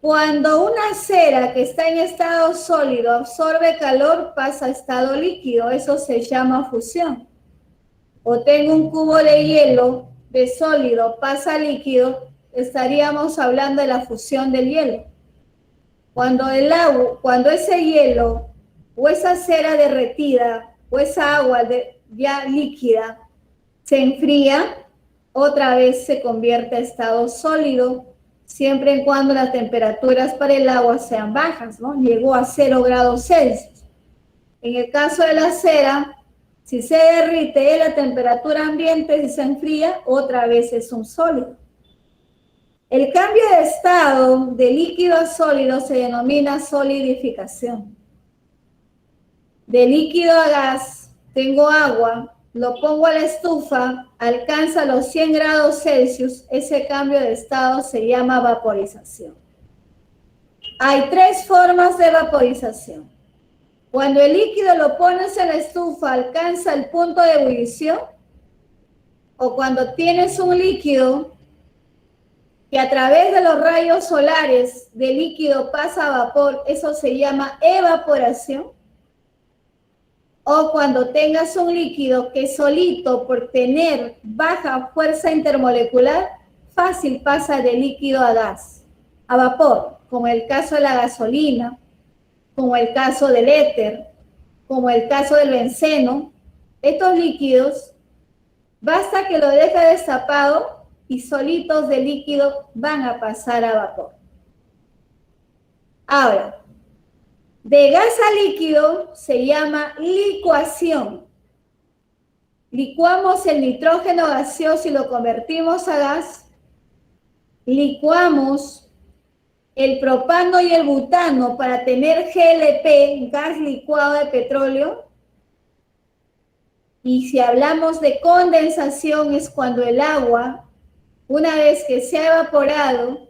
Cuando una cera que está en estado sólido absorbe calor, pasa a estado líquido. Eso se llama fusión. O tengo un cubo de hielo de sólido, pasa a líquido, estaríamos hablando de la fusión del hielo. Cuando ese hielo o esa cera derretida o esa agua ya líquida se enfría, otra vez se convierte a estado sólido, siempre y cuando las temperaturas para el agua sean bajas, ¿no? Llegó a 0 grados Celsius. En el caso de la cera, si se derrite la temperatura ambiente, si se enfría, otra vez es un sólido. El cambio de estado de líquido a sólido se denomina solidificación. De líquido a gas, tengo agua, lo pongo a la estufa, alcanza los 100 grados Celsius, ese cambio de estado se llama vaporización. Hay 3 formas de vaporización. Cuando el líquido lo pones en la estufa, alcanza el punto de ebullición, o cuando tienes un líquido que a través de los rayos solares del líquido pasa a vapor, eso se llama evaporación. O cuando tengas un líquido que solito, por tener baja fuerza intermolecular, fácil pasa de líquido a gas, a vapor, como el caso de la gasolina, como el caso del éter, como el caso del benceno. Estos líquidos, basta que lo dejes destapado y solitos de líquido van a pasar a vapor. Ahora, de gas a líquido se llama licuación. Licuamos el nitrógeno gaseoso y lo convertimos a gas. Licuamos el propano y el butano para tener GLP, gas licuado de petróleo. Y si hablamos de condensación, es cuando el agua, una vez que se ha evaporado,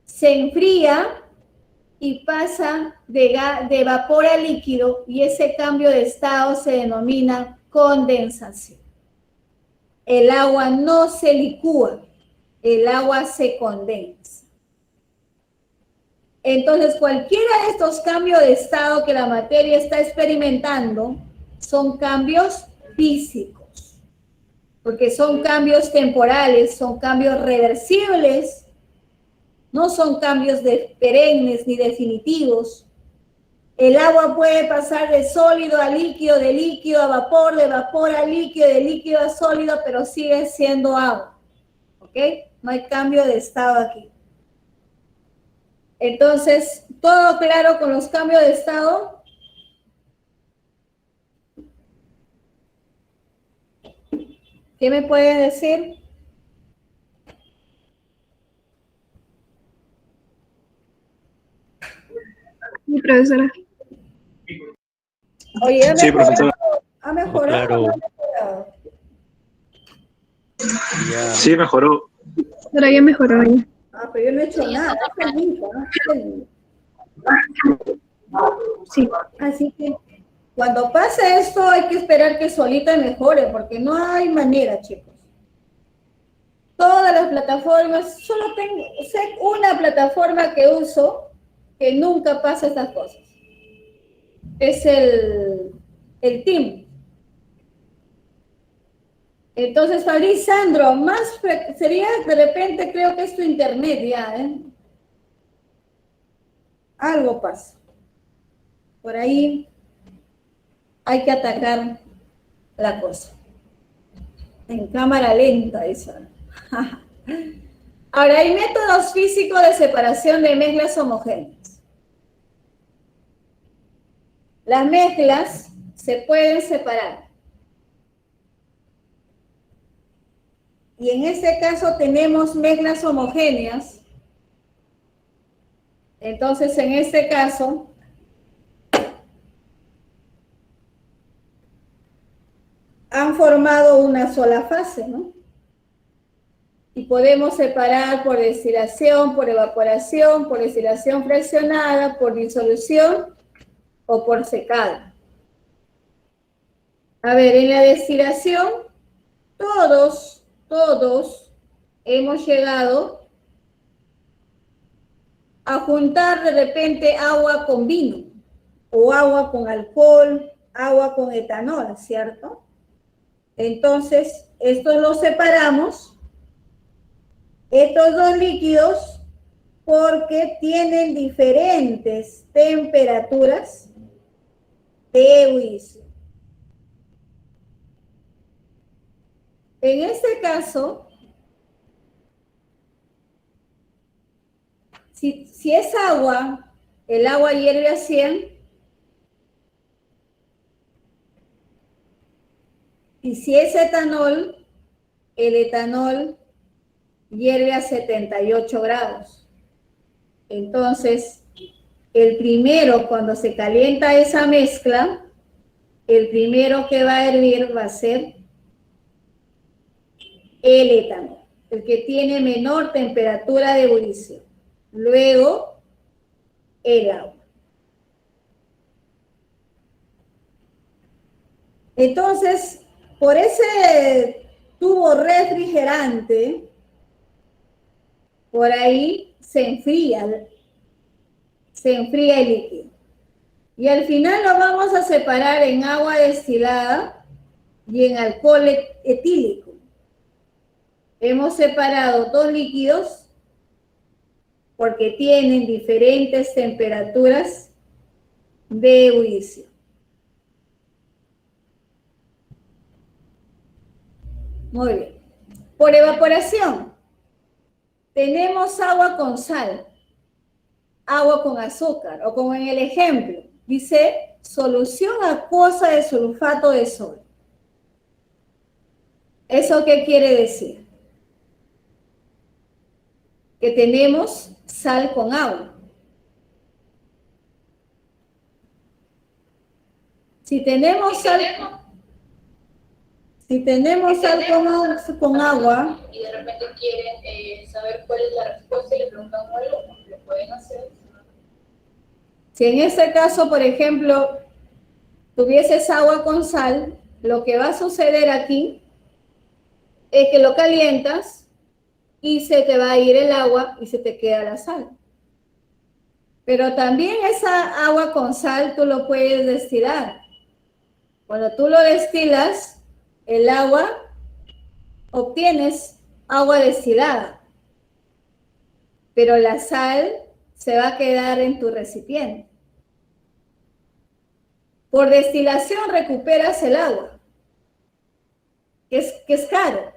se enfría y pasa de vapor a líquido, y ese cambio de estado se denomina condensación. El agua no se licúa, el agua se condensa. Entonces, cualquiera de estos cambios de estado que la materia está experimentando son cambios físicos, porque son cambios temporales, son cambios reversibles, no son cambios perennes ni definitivos. El agua puede pasar de sólido a líquido, de líquido a vapor, de vapor a líquido, de líquido a sólido, pero sigue siendo agua. ¿Ok? No hay cambio de estado aquí. Entonces, ¿todo claro con los cambios de estado? ¿Qué me pueden decir? Sí, profesora. Oye, Sí, profesora. ¿Ha mejorado? Claro. ¿O no ha mejorado? Ya. Sí, mejoró. Pero ya mejoró ya. Ah, pero yo no he hecho nada. Es el mismo, ¿no? Sí. Así que cuando pase esto hay que esperar que solita mejore, porque no hay manera, chicos. Todas las plataformas, solo sé una plataforma que uso que nunca pasa estas cosas. Es el Team. Entonces, Fabriz, Sandro, sería de repente, creo que es tu internet ya, ¿eh? Algo pasa. Por ahí hay que atacar la cosa. En cámara lenta, dice. Ahora, hay métodos físicos de separación de mezclas homogéneas. Las mezclas se pueden separar. Y en este caso tenemos mezclas homogéneas. Entonces, en este caso, han formado una sola fase, ¿no? Y podemos separar por destilación, por evaporación, por destilación fraccionada, por disolución o por secado. A ver, en la destilación, todos todos hemos llegado a juntar de repente agua con vino, o agua con alcohol, agua con etanol, ¿cierto? Entonces, estos los separamos, estos dos líquidos, porque tienen diferentes temperaturas de ebullición. En este caso, si es agua, el agua hierve a 100, y si es etanol, el etanol hierve a 78 grados. Entonces, el primero, cuando se calienta esa mezcla, el primero que va a hervir va a ser el etanol, el que tiene menor temperatura de ebullición. Luego, el agua. Entonces, por ese tubo refrigerante, por ahí se enfría el líquido. Y al final lo vamos a separar en agua destilada y en alcohol etílico. Hemos separado dos líquidos porque tienen diferentes temperaturas de ebullición. Muy bien. Por evaporación, tenemos agua con sal, agua con azúcar, o como en el ejemplo, dice solución acuosa de sulfato de sodio. ¿Eso qué quiere decir? Que tenemos sal con agua. Si tenemos sal con agua y de repente quieren saber cuál es la respuesta y le preguntan a un alumno, ¿le pueden hacer? Si en este caso, por ejemplo, tuvieses agua con sal, lo que va a suceder aquí es que lo calientas y se te va a ir el agua y se te queda la sal. Pero también esa agua con sal tú lo puedes destilar. Cuando tú lo destilas, el agua, obtienes agua destilada, pero la sal se va a quedar en tu recipiente. Por destilación recuperas el agua, que es caro.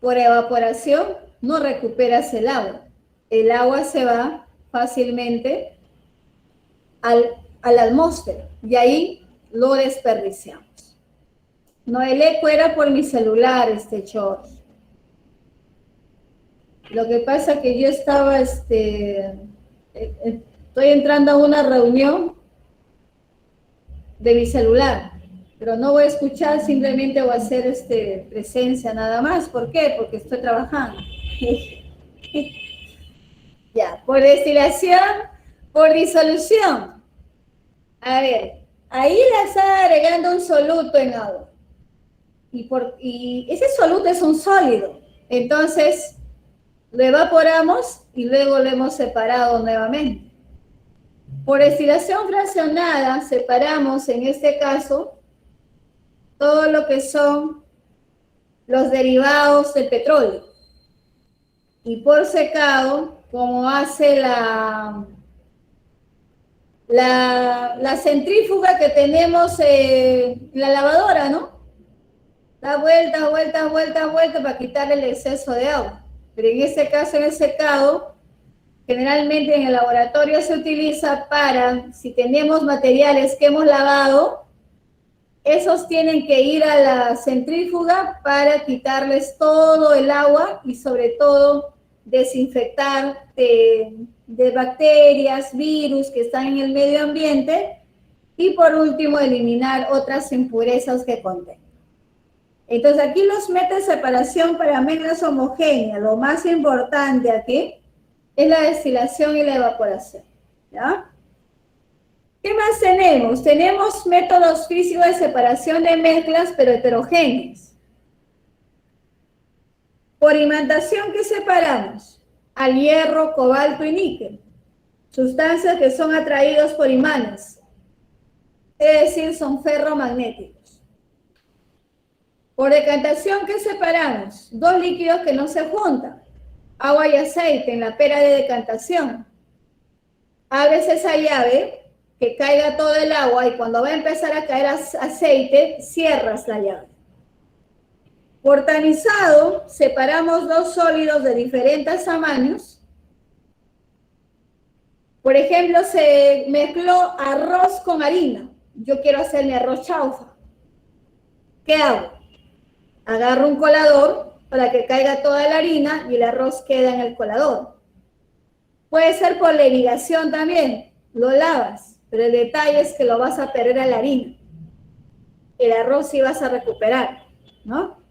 Por evaporación no recuperas el agua. El agua se va fácilmente a la atmósfera y ahí lo desperdiciamos. No, el eco era por mi celular, George. Lo que pasa es que yo estaba, estoy entrando a una reunión de mi celular, pero no voy a escuchar, simplemente voy a hacer presencia nada más. ¿Por qué? Porque estoy trabajando. Ya, por destilación, por disolución. A ver, ahí le está agregando un soluto en agua. Y ese soluto es un sólido. Entonces, lo evaporamos y luego lo hemos separado nuevamente. Por destilación fraccionada, separamos en este caso todo lo que son los derivados del petróleo. Y por secado, como hace la centrífuga que tenemos en la lavadora, ¿no? Da vueltas, vueltas, vueltas, vueltas para quitar el exceso de agua. Pero en este caso, en el secado, generalmente en el laboratorio se utiliza para, si tenemos materiales que hemos lavado, esos tienen que ir a la centrífuga para quitarles todo el agua y sobre todo desinfectar de bacterias, virus que están en el medio ambiente y por último eliminar otras impurezas que contienen. Entonces aquí los métodos de separación para mezclas homogéneas, lo más importante aquí es la destilación y la evaporación, ¿ya? ¿Qué más tenemos? Tenemos métodos físicos de separación de mezclas, pero heterogéneas. Por imantación, ¿qué separamos? Al hierro, cobalto y níquel. Sustancias que son atraídos por imanes. Es decir, son ferromagnéticos. Por decantación, ¿qué separamos? Dos líquidos que no se juntan. Agua y aceite en la pera de decantación. Abres esa llave, que caiga todo el agua, y cuando va a empezar a caer aceite, cierras la llave. Por tamizado, separamos dos sólidos de diferentes tamaños. Por ejemplo, se mezcló arroz con harina. Yo quiero hacer mi arroz chaufa. ¿Qué hago? Agarro un colador para que caiga toda la harina y el arroz queda en el colador. Puede ser por la irrigación también. Lo lavas, pero el detalle es que lo vas a perder a la harina. El arroz sí vas a recuperar, ¿no?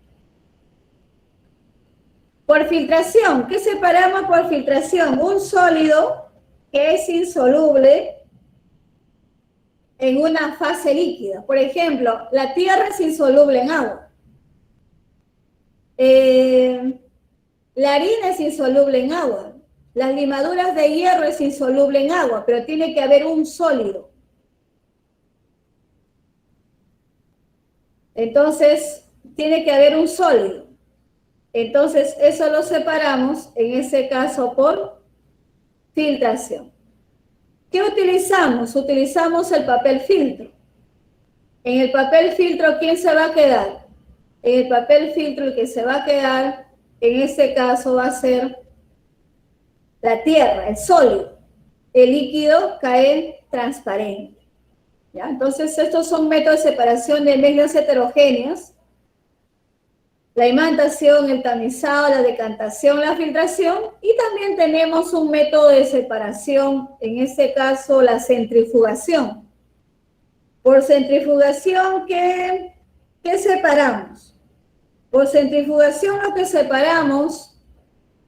Por filtración, ¿qué separamos por filtración? Un sólido que es insoluble en una fase líquida. Por ejemplo, la tierra es insoluble en agua. La harina es insoluble en agua. Las limaduras de hierro es insoluble en agua, pero tiene que haber un sólido. Entonces, tiene que haber un sólido. Entonces, eso lo separamos, en ese caso, por filtración. ¿Qué utilizamos? Utilizamos el papel filtro. En el papel filtro, ¿quién se va a quedar? En el papel filtro, el que se va a quedar, en este caso, va a ser la tierra, el sólido. El líquido cae transparente. ¿Ya? Entonces, estos son métodos de separación de mezclas heterogéneas. La imantación, el tamizado, la decantación, la filtración, y también tenemos un método de separación, en este caso la centrifugación. Por centrifugación, ¿qué separamos? Por centrifugación lo que separamos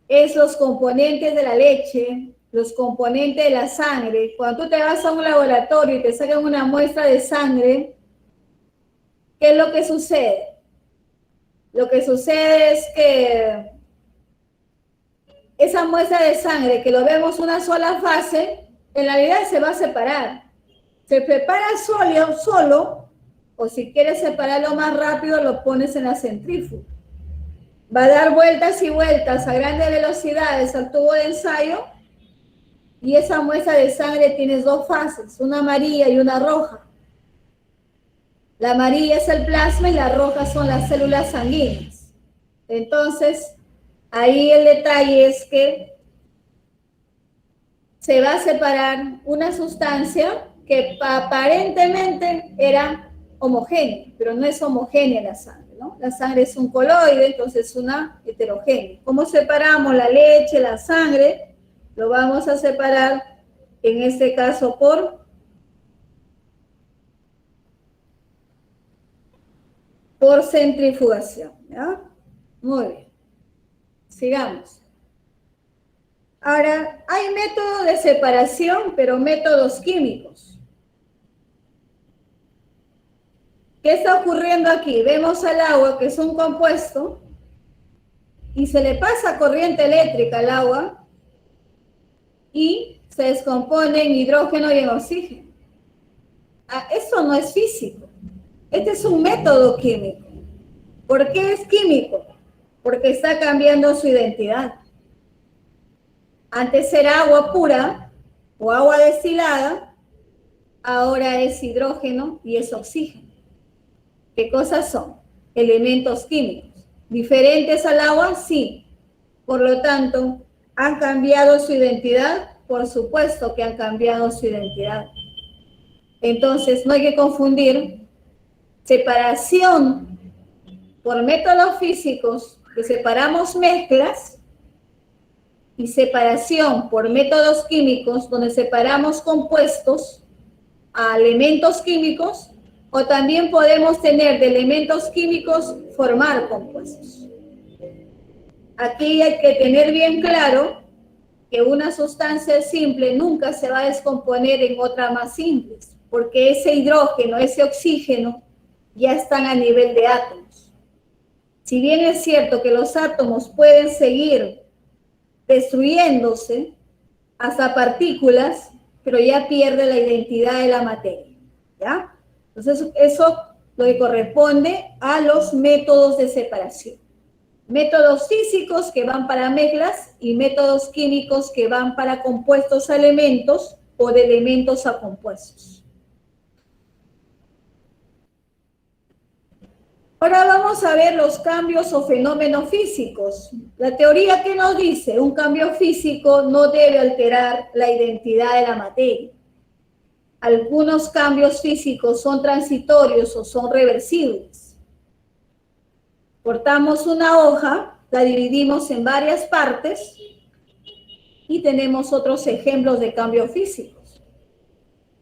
es los componentes de la leche, los componentes de la sangre. Cuando tú te vas a un laboratorio y te sacan una muestra de sangre, ¿qué es lo que sucede? Lo que sucede es que esa muestra de sangre, que lo vemos una sola fase, en realidad se va a separar. Se prepara solo, o si quieres separarlo más rápido, lo pones en la centrífuga. Va a dar vueltas y vueltas a grandes velocidades al tubo de ensayo, y esa muestra de sangre tiene dos fases, una amarilla y una roja. La amarilla es el plasma y la roja son las células sanguíneas. Entonces, ahí el detalle es que se va a separar una sustancia que aparentemente era homogénea, pero no es homogénea la sangre, ¿no? La sangre es un coloide, entonces es una heterogénea. ¿Cómo separamos la leche, la sangre? Lo vamos a separar, en este caso, por centrifugación, ¿ya? Muy bien. Sigamos. Ahora, hay métodos de separación, pero métodos químicos. ¿Qué está ocurriendo aquí? Vemos al agua, que es un compuesto, y se le pasa corriente eléctrica al agua y se descompone en hidrógeno y en oxígeno. Eso no es físico. Este es un método químico. ¿Por qué es químico? Porque está cambiando su identidad. Antes era agua pura o agua destilada, ahora es hidrógeno y es oxígeno. ¿Qué cosas son? Elementos químicos. ¿Diferentes al agua? Sí. Por lo tanto, ¿han cambiado su identidad? Por supuesto que han cambiado su identidad. Entonces, no hay que confundir separación por métodos físicos, que separamos mezclas, y separación por métodos químicos, donde separamos compuestos a elementos químicos, o también podemos tener de elementos químicos formar compuestos. Aquí hay que tener bien claro que una sustancia simple nunca se va a descomponer en otra más simple, porque ese hidrógeno, ese oxígeno, ya están a nivel de átomos. Si bien es cierto que los átomos pueden seguir destruyéndose hasta partículas, pero ya pierde la identidad de la materia, ¿ya? Entonces, eso lo que corresponde a los métodos de separación. Métodos físicos que van para mezclas y métodos químicos que van para compuestos a elementos o de elementos a compuestos. Ahora vamos a ver los cambios o fenómenos físicos. La teoría que nos dice, un cambio físico no debe alterar la identidad de la materia. Algunos cambios físicos son transitorios o son reversibles. Cortamos una hoja, la dividimos en varias partes y tenemos otros ejemplos de cambios físicos.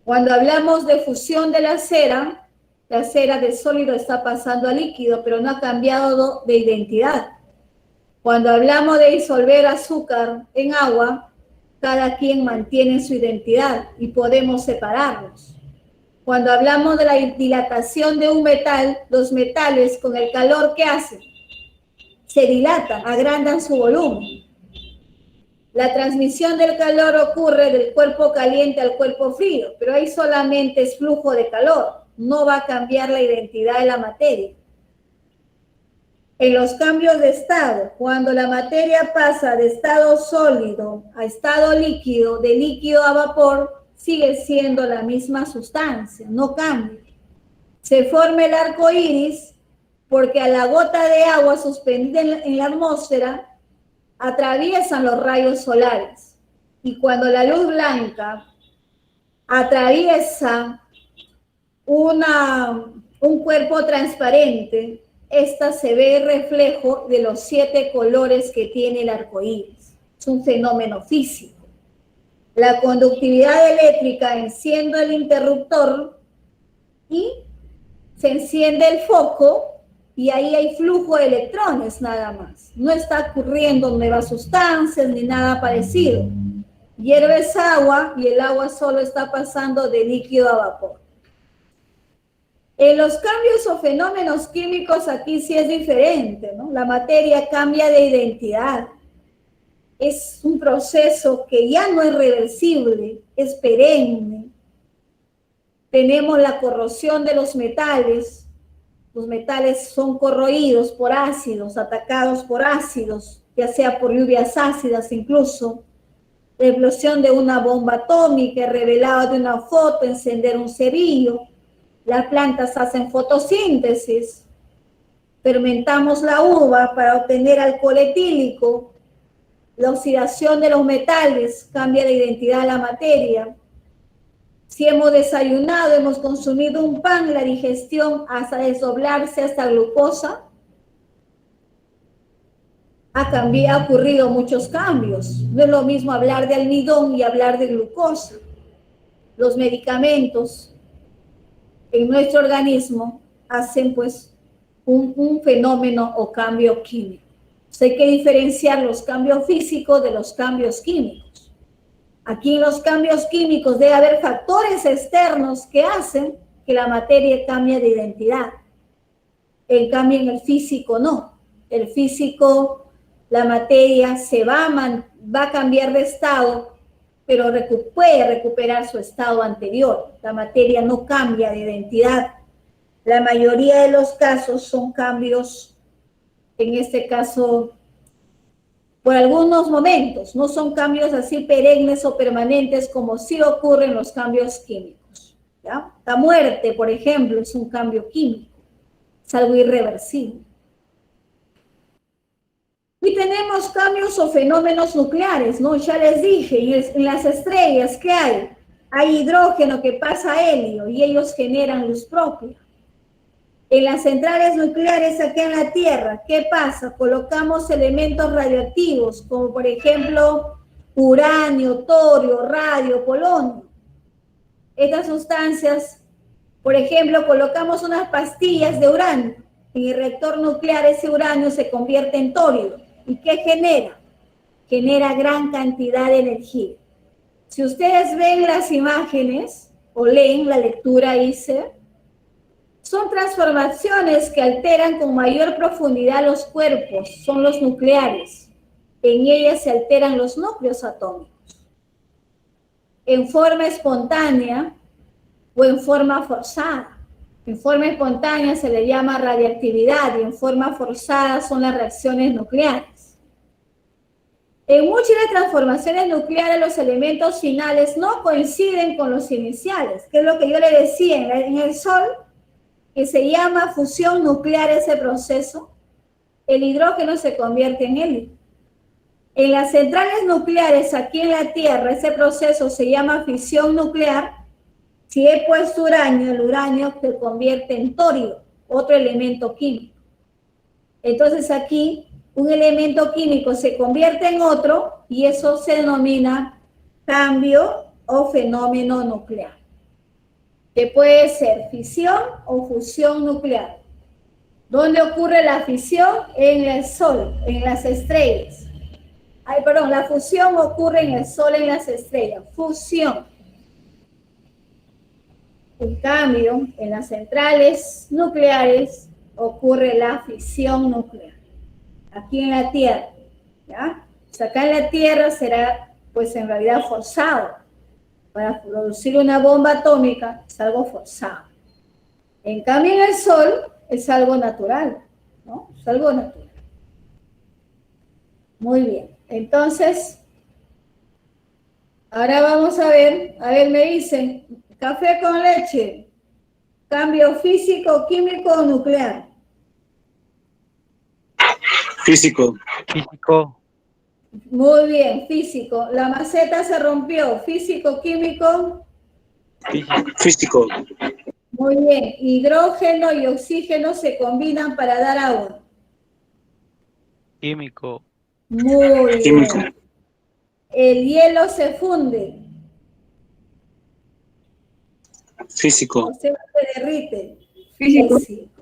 Cuando hablamos de fusión de la cera de sólido está pasando a líquido, pero no ha cambiado de identidad. Cuando hablamos de disolver azúcar en agua, cada quien mantiene su identidad y podemos separarlos. Cuando hablamos de la dilatación de un metal, los metales con el calor que hacen, se dilatan, agrandan su volumen. La transmisión del calor ocurre del cuerpo caliente al cuerpo frío, pero ahí solamente es flujo de calor, no va a cambiar la identidad de la materia. En los cambios de estado, cuando la materia pasa de estado sólido a estado líquido, de líquido a vapor, sigue siendo la misma sustancia, no cambia. Se forma el arco iris porque a la gota de agua suspendida en la atmósfera atraviesan los rayos solares. Y cuando la luz blanca atraviesa un cuerpo transparente, esta se ve el reflejo de los 7 colores que tiene el arco iris. Es un fenómeno físico. La conductividad eléctrica enciende el interruptor y se enciende el foco y ahí hay flujo de electrones nada más. No está ocurriendo nuevas sustancias ni nada parecido. Hierves agua y el agua solo está pasando de líquido a vapor. En los cambios o fenómenos químicos aquí sí es diferente, ¿no? La materia cambia de identidad. Es un proceso que ya no es reversible, es perenne. Tenemos la corrosión de los metales. Los metales son corroídos por ácidos, atacados por ácidos, ya sea por lluvias ácidas incluso. La explosión de una bomba atómica, revelada de una foto, encender un cerillo. Las plantas hacen fotosíntesis. Fermentamos la uva para obtener alcohol etílico. La oxidación de los metales cambia la identidad de la materia. Si hemos desayunado, hemos consumido un pan, la digestión hasta desdoblarse hasta glucosa, ha ocurrido muchos cambios. No es lo mismo hablar de almidón y hablar de glucosa. Los medicamentos en nuestro organismo hacen pues un fenómeno o cambio químico. Hay que diferenciar los cambios físicos de los cambios químicos. Aquí en los cambios químicos debe haber factores externos que hacen que la materia cambie de identidad. En cambio, en el físico no. El físico, la materia va a cambiar de estado, pero puede recuperar su estado anterior. La materia no cambia de identidad. La mayoría de los casos son cambios, en este caso, por algunos momentos, no son cambios así perennes o permanentes como sí ocurren los cambios químicos, ¿ya? La muerte, por ejemplo, es un cambio químico, es algo irreversible. Y tenemos cambios o fenómenos nucleares, ¿no? Ya les dije, en las estrellas, ¿qué hay? Hay hidrógeno que pasa a helio y ellos generan luz propia. En las centrales nucleares aquí en la Tierra, ¿qué pasa? Colocamos elementos radioactivos, como por ejemplo uranio, torio, radio, polonio. Estas sustancias, por ejemplo, colocamos unas pastillas de uranio. En el reactor nuclear ese uranio se convierte en torio. ¿Y qué genera? Genera gran cantidad de energía. Si ustedes ven las imágenes o leen la lectura dice, Son transformaciones que alteran con mayor profundidad los cuerpos, son los nucleares. En ellas se alteran los núcleos atómicos. En forma espontánea o en forma forzada. En forma espontánea se le llama radiactividad y en forma forzada son las reacciones nucleares. En muchas de las transformaciones nucleares los elementos finales no coinciden con los iniciales, que es lo que yo le decía en el Sol, que se llama fusión nuclear ese proceso. El hidrógeno se convierte en helio. En las centrales nucleares aquí en la Tierra, ese proceso se llama fisión nuclear. Si he puesto uranio, el uranio se convierte en torio, otro elemento químico. Entonces aquí un elemento químico se convierte en otro y eso se denomina cambio o fenómeno nuclear, que puede ser fisión o fusión nuclear. ¿Dónde ocurre la fisión? En el Sol, en las estrellas. La fusión ocurre en el Sol, en las estrellas. Fusión. En cambio, en las centrales nucleares ocurre la fisión nuclear. Aquí en la Tierra, ¿ya? Pues acá en la Tierra será, pues en realidad forzado. Para producir una bomba atómica es algo forzado. En cambio, en el Sol es algo natural, ¿no? Es algo natural. Muy bien. Entonces, ahora vamos a ver, me dicen, café con leche, cambio físico, químico o nuclear. Físico. Físico. Muy bien, físico. La maceta se rompió, físico, químico. Físico. Muy bien, hidrógeno y oxígeno se combinan para dar agua. Químico. Muy Químico. bien. El hielo se funde. Físico. O sea, se derrite. Físico. Físico.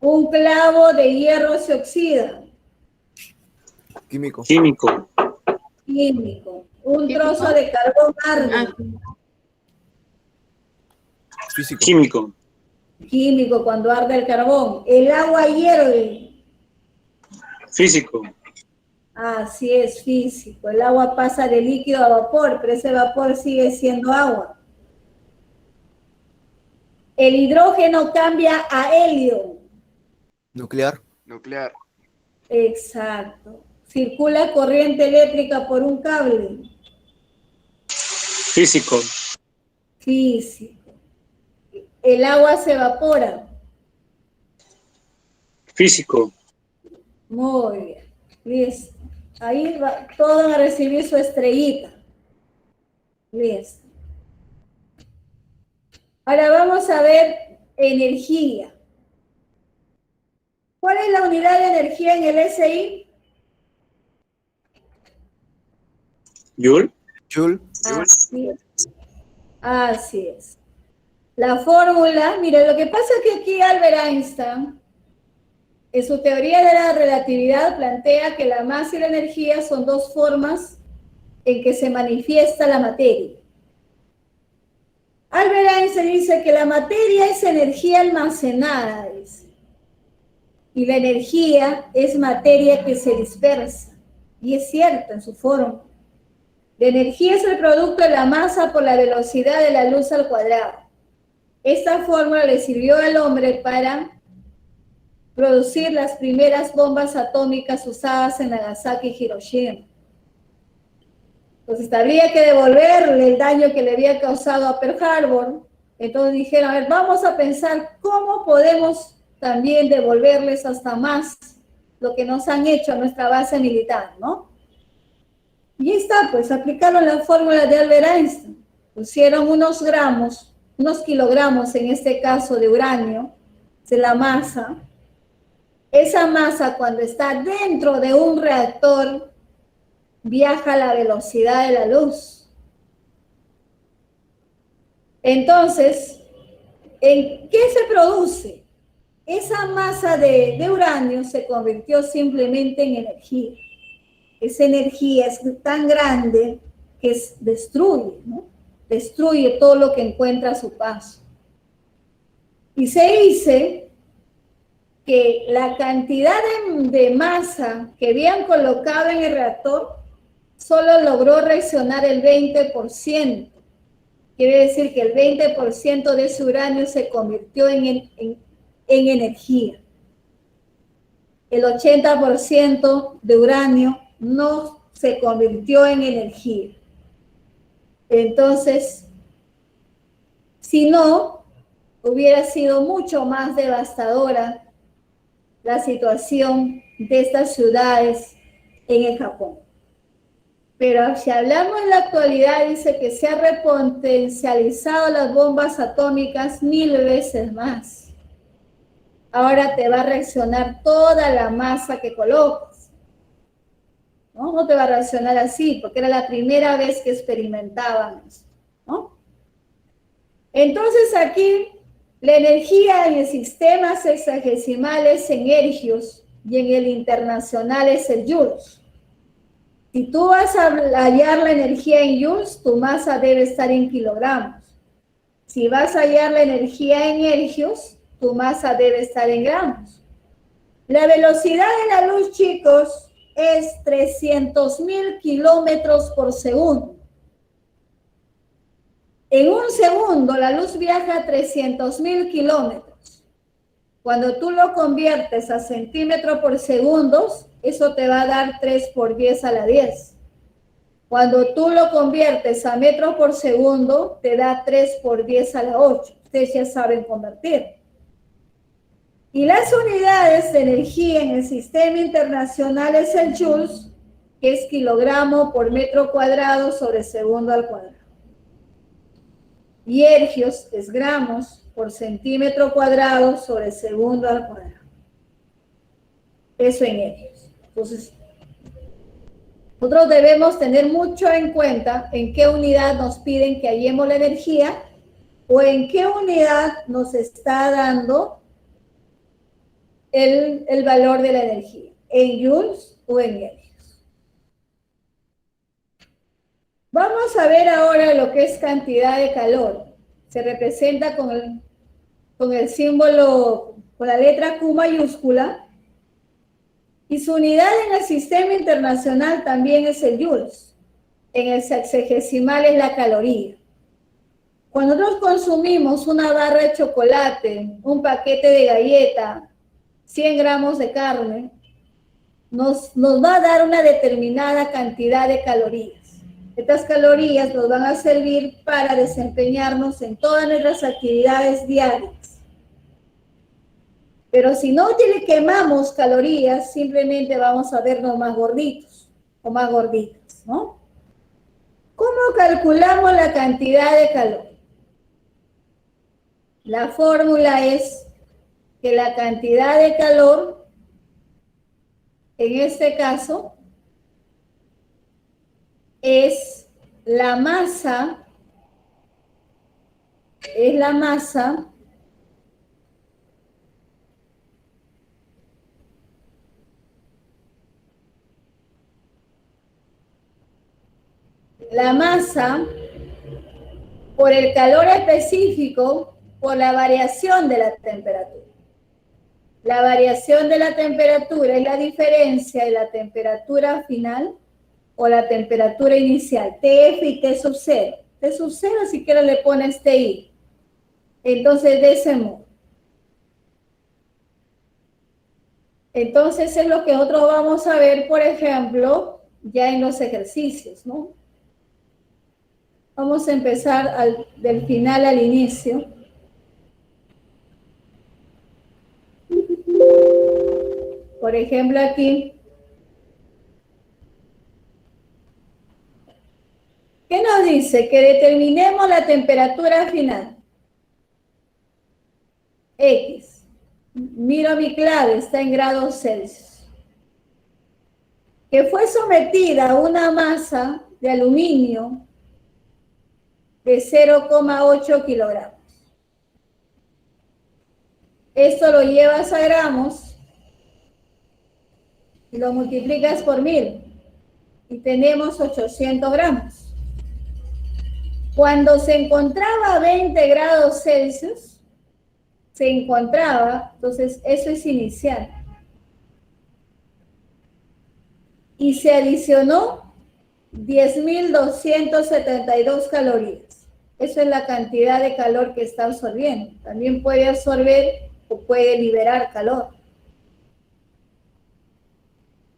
Un clavo de hierro se oxida. Químico. Químico. Químico. Un trozo de carbón arde. Físico. Químico. Químico, cuando arde el carbón. El agua hierve. Físico. Así es, físico. El agua pasa de líquido a vapor, pero ese vapor sigue siendo agua. El hidrógeno cambia a helio. Nuclear. Nuclear. Exacto. Circula corriente eléctrica por un cable. Físico. Físico. El agua se evapora. Físico. Muy bien. Listo. Ahí va, todos van a recibir su estrellita. Listo. Ahora vamos a ver energía. ¿Cuál es la unidad de energía en el SI? Joule. Joule. Así es. Así es. La fórmula, mira, lo que pasa es que aquí Albert Einstein, en su teoría de la relatividad, plantea que la masa y la energía son dos formas en que se manifiesta la materia. Albert Einstein dice que la materia es energía almacenada, dice, y la energía es materia que se dispersa. Y es cierto en su forma. La energía es el producto de la masa por la velocidad de la luz al cuadrado. Esta fórmula le sirvió al hombre para producir las primeras bombas atómicas usadas en Nagasaki y Hiroshima. Entonces habría que devolverle el daño que le había causado a Pearl Harbor. Entonces dijeron, a ver, vamos a pensar cómo podemos también devolverles hasta más lo que nos han hecho a nuestra base militar, ¿no? Y está, pues aplicaron la fórmula de Albert Einstein. Pusieron unos gramos, unos kilogramos en este caso de uranio, de la masa. Esa masa cuando está dentro de un reactor viaja a la velocidad de la luz. Entonces, ¿en qué se produce? Esa masa de uranio se convirtió simplemente en energía. Esa energía es tan grande que destruye, ¿no? Destruye todo lo que encuentra a su paso. Y se dice que la cantidad de masa que habían colocado en el reactor solo logró reaccionar el 20%. Quiere decir que el 20% de ese uranio se convirtió en energía. El 80% de uranio no se convirtió en energía. Entonces, si no, hubiera sido mucho más devastadora la situación de estas ciudades en el Japón. Pero si hablamos en la actualidad, dice que se ha repotencializado las bombas atómicas 1000 veces más. Ahora te va a reaccionar toda la masa que colocas. No te va a reaccionar así, porque era la primera vez que experimentaban eso, ¿no? Entonces aquí, la energía en el sistema sexagesimal es en ergios y en el internacional es el joules. Si tú vas a hallar la energía en joules, tu masa debe estar en kilogramos. Si vas a hallar la energía en ergios, tu masa debe estar en gramos. La velocidad de la luz, chicos, es 300.000 kilómetros por segundo. En un segundo, la luz viaja a 300.000 kilómetros. Cuando tú lo conviertes a centímetro por segundos, eso te va a dar 3 por 10 a la 10. Cuando tú lo conviertes a metro por segundo, te da 3 por 10 a la 8. Ustedes ya saben convertir. Y las unidades de energía en el sistema internacional es el joules, que es kilogramo por metro cuadrado sobre segundo al cuadrado. Y ergios es gramos por centímetro cuadrado sobre segundo al cuadrado. Eso en ergios. Entonces, nosotros debemos tener mucho en cuenta en qué unidad nos piden que hallemos la energía o en qué unidad nos está dando el valor de la energía, en joules o en ergios. Vamos a ver ahora lo que es cantidad de calor. Se representa con el símbolo, con la letra Q mayúscula, y su unidad en el sistema internacional también es el joules. En el sexagesimal es la caloría. Cuando nosotros consumimos una barra de chocolate, un paquete de galleta, 100 gramos de carne, nos va a dar una determinada cantidad de calorías. Estas calorías nos van a servir para desempeñarnos en todas nuestras actividades diarias. Pero si no le quemamos calorías, simplemente vamos a vernos más gorditos o más gorditas, ¿no? ¿Cómo calculamos la cantidad de calor? La fórmula es que la cantidad de calor, en este caso, es la masa por el calor específico por la variación de la temperatura. La variación de la temperatura es la diferencia de la temperatura final o la temperatura inicial, TF y T sub 0. T sub 0 si quieres le pones TI. Entonces, de ese modo. Entonces, es lo que nosotros vamos a ver, por ejemplo, ya en los ejercicios, ¿no? Vamos a empezar del final al inicio. Por ejemplo, aquí. ¿Qué nos dice? Que determinemos la temperatura final. X. Miro mi clave, está en grados Celsius. Que fue sometida a una masa de aluminio de 0,8 kilogramos. Esto lo llevas a gramos y lo multiplicas por 1000 y tenemos 800 gramos. Cuando se encontraba a 20 grados Celsius, se encontraba, entonces eso es inicial. Y se adicionó 10.272 calorías. Eso es la cantidad de calor que está absorbiendo. También puede absorber o puede liberar calor.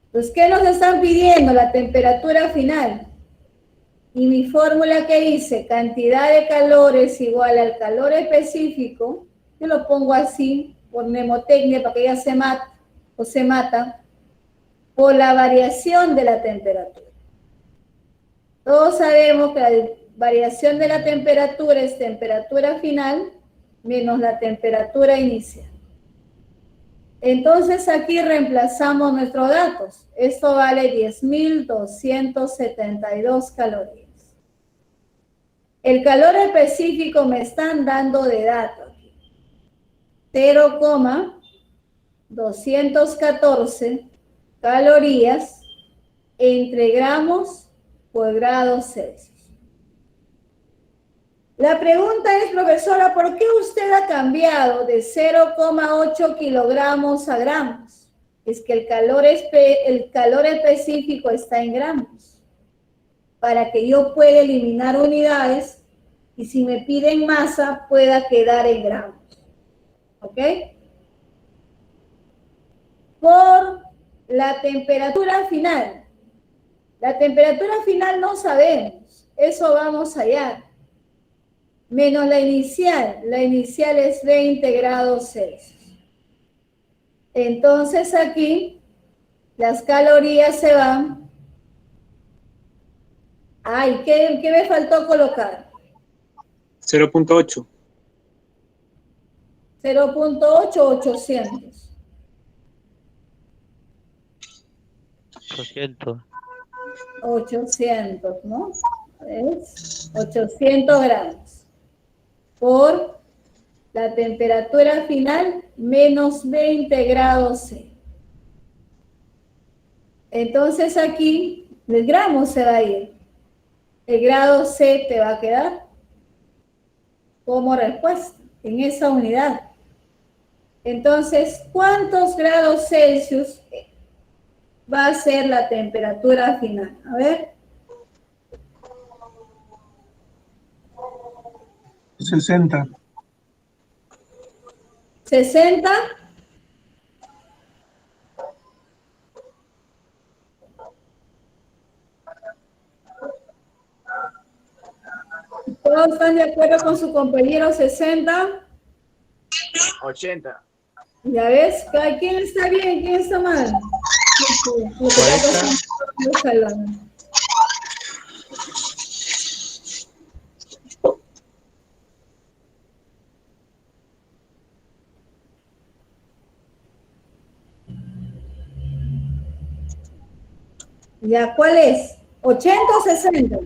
Entonces, ¿qué nos están pidiendo? La temperatura final. Y mi fórmula que dice cantidad de calor es igual al calor específico, yo lo pongo así por mnemotecnia para que ya se mata, por la variación de la temperatura. Todos sabemos que la variación de la temperatura es temperatura final menos la temperatura inicial. Entonces aquí reemplazamos nuestros datos. Esto vale 10.272 calorías. El calor específico me están dando de dato aquí. 0,214 calorías entre gramos por grado Celsius. La pregunta es, profesora, ¿por qué usted ha cambiado de 0,8 kilogramos a gramos? Es que el calor específico está en gramos. Para que yo pueda eliminar unidades y si me piden masa, pueda quedar en gramos. ¿Ok? Por la temperatura final. La temperatura final no sabemos. Eso vamos a hallar. Menos la inicial. La inicial es 20 grados Celsius. Entonces aquí las calorías se van. Ay, ¿qué me faltó colocar? 0.8. 0.8, 800. 800, ¿no? Es 800 gramos. Por la temperatura final, menos 20 grados C. Entonces aquí, el gramo se va a ir. El grado C te va a quedar como respuesta en esa unidad. Entonces, ¿cuántos grados Celsius va a ser la temperatura final? A ver. 60. 60. ¿Todos están de acuerdo con su compañero 60? 80. Ya ves, ¿quién está bien? ¿Quién está mal? Ya, ¿cuál es? ¿80 o 60?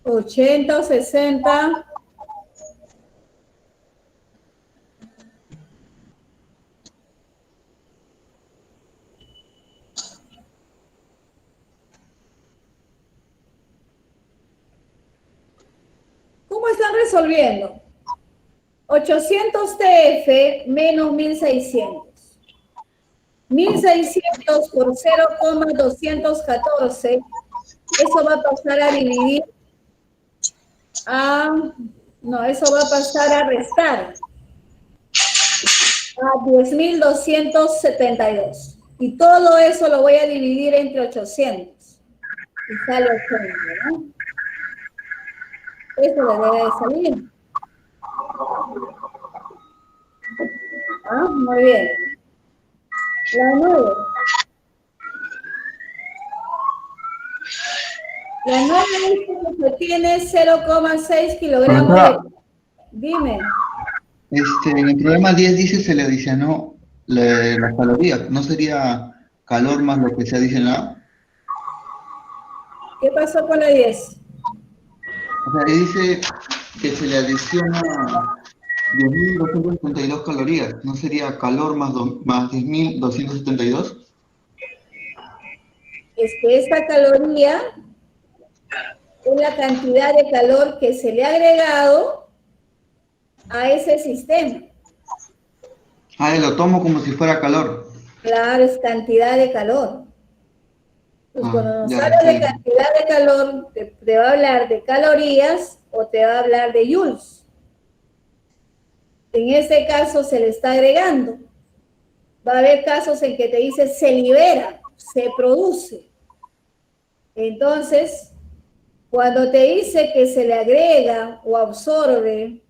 ¿80 o 60? ¿Cómo están resolviendo? 800 TF menos 1600. 1600 por 0,214. Eso va a pasar a dividir eso va a pasar a restar a 10.272. Y todo eso lo voy a dividir entre 800. Y sale 80, ¿no? Eso le debe de salir. Muy bien. La 9. La 9 dice que tiene 0,6 kilogramos de... Dime. En el problema 10 dice se le adicionó las calorías. ¿No sería calor más lo que se adiciona? ¿Qué pasó con la 10? O sea, ahí dice que se le adiciona 10.272 calorías. ¿No sería calor más 10.272? es que esta caloría es la cantidad de calor que se le ha agregado a ese sistema. Ah, lo tomo como si fuera calor. Claro, es cantidad de calor. Pues cuando nos ya, habla de sí. cantidad de calor, te va a hablar de calorías o te va a hablar de joules. En este caso se le está agregando. Va a haber casos en que te dice se libera, se produce. Entonces, cuando te dice que se le agrega o absorbe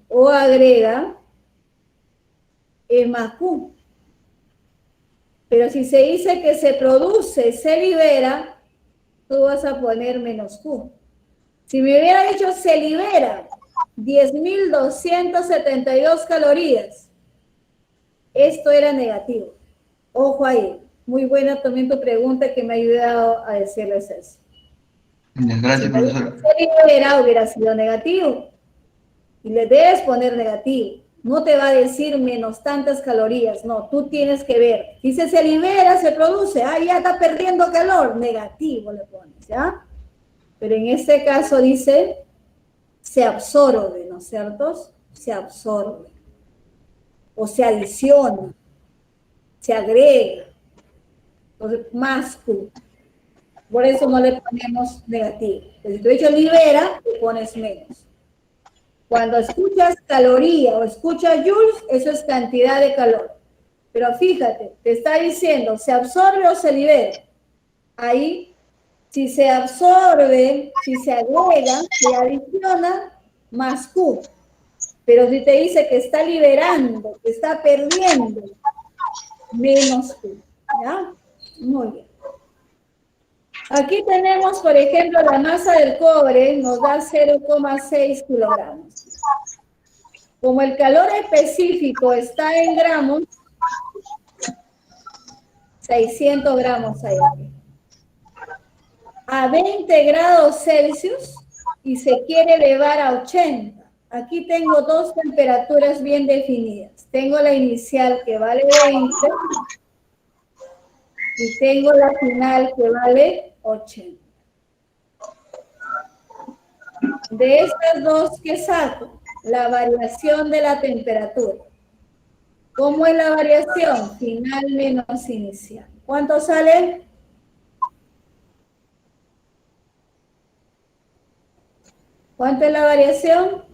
o agrega, es más Q. Pero si se dice que se produce, se libera, tú vas a poner menos Q. Si me hubiera dicho se libera 10.272 calorías, esto era negativo. Ojo ahí. Muy buena también tu pregunta que me ha ayudado a decirles eso. Gracias, profesora. Si libera hubiera sido negativo. Y le debes poner negativo. No te va a decir menos tantas calorías. No, tú tienes que ver. Dice se libera, se produce. Ah, ya está perdiendo calor. Negativo le pones, ¿ya? Pero en este caso dice se absorbe, ¿no es cierto? Se absorbe. O se adiciona. Se agrega. Entonces, más Q. Por eso no le ponemos negativo. Si tú dices libera, le pones menos. Cuando escuchas caloría o escuchas joules, eso es cantidad de calor. Pero fíjate, te está diciendo, ¿se absorbe o se libera? Ahí, si se absorbe, si se agrega, se adiciona, más Q. Pero si te dice que está liberando, que está perdiendo, menos Q. ¿Ya? Muy bien. Aquí tenemos, por ejemplo, la masa del cobre nos da 0,6 kilogramos. Como el calor específico está en gramos, 600 gramos hay aquí. A 20 grados Celsius y se quiere elevar a 80. Aquí tengo dos temperaturas bien definidas. Tengo la inicial que vale 20 y tengo la final que vale 80. De estas dos, ¿qué saco? La variación de la temperatura. ¿Cómo es la variación? Final menos inicial. ¿Cuánto sale? ¿Cuánto es la variación?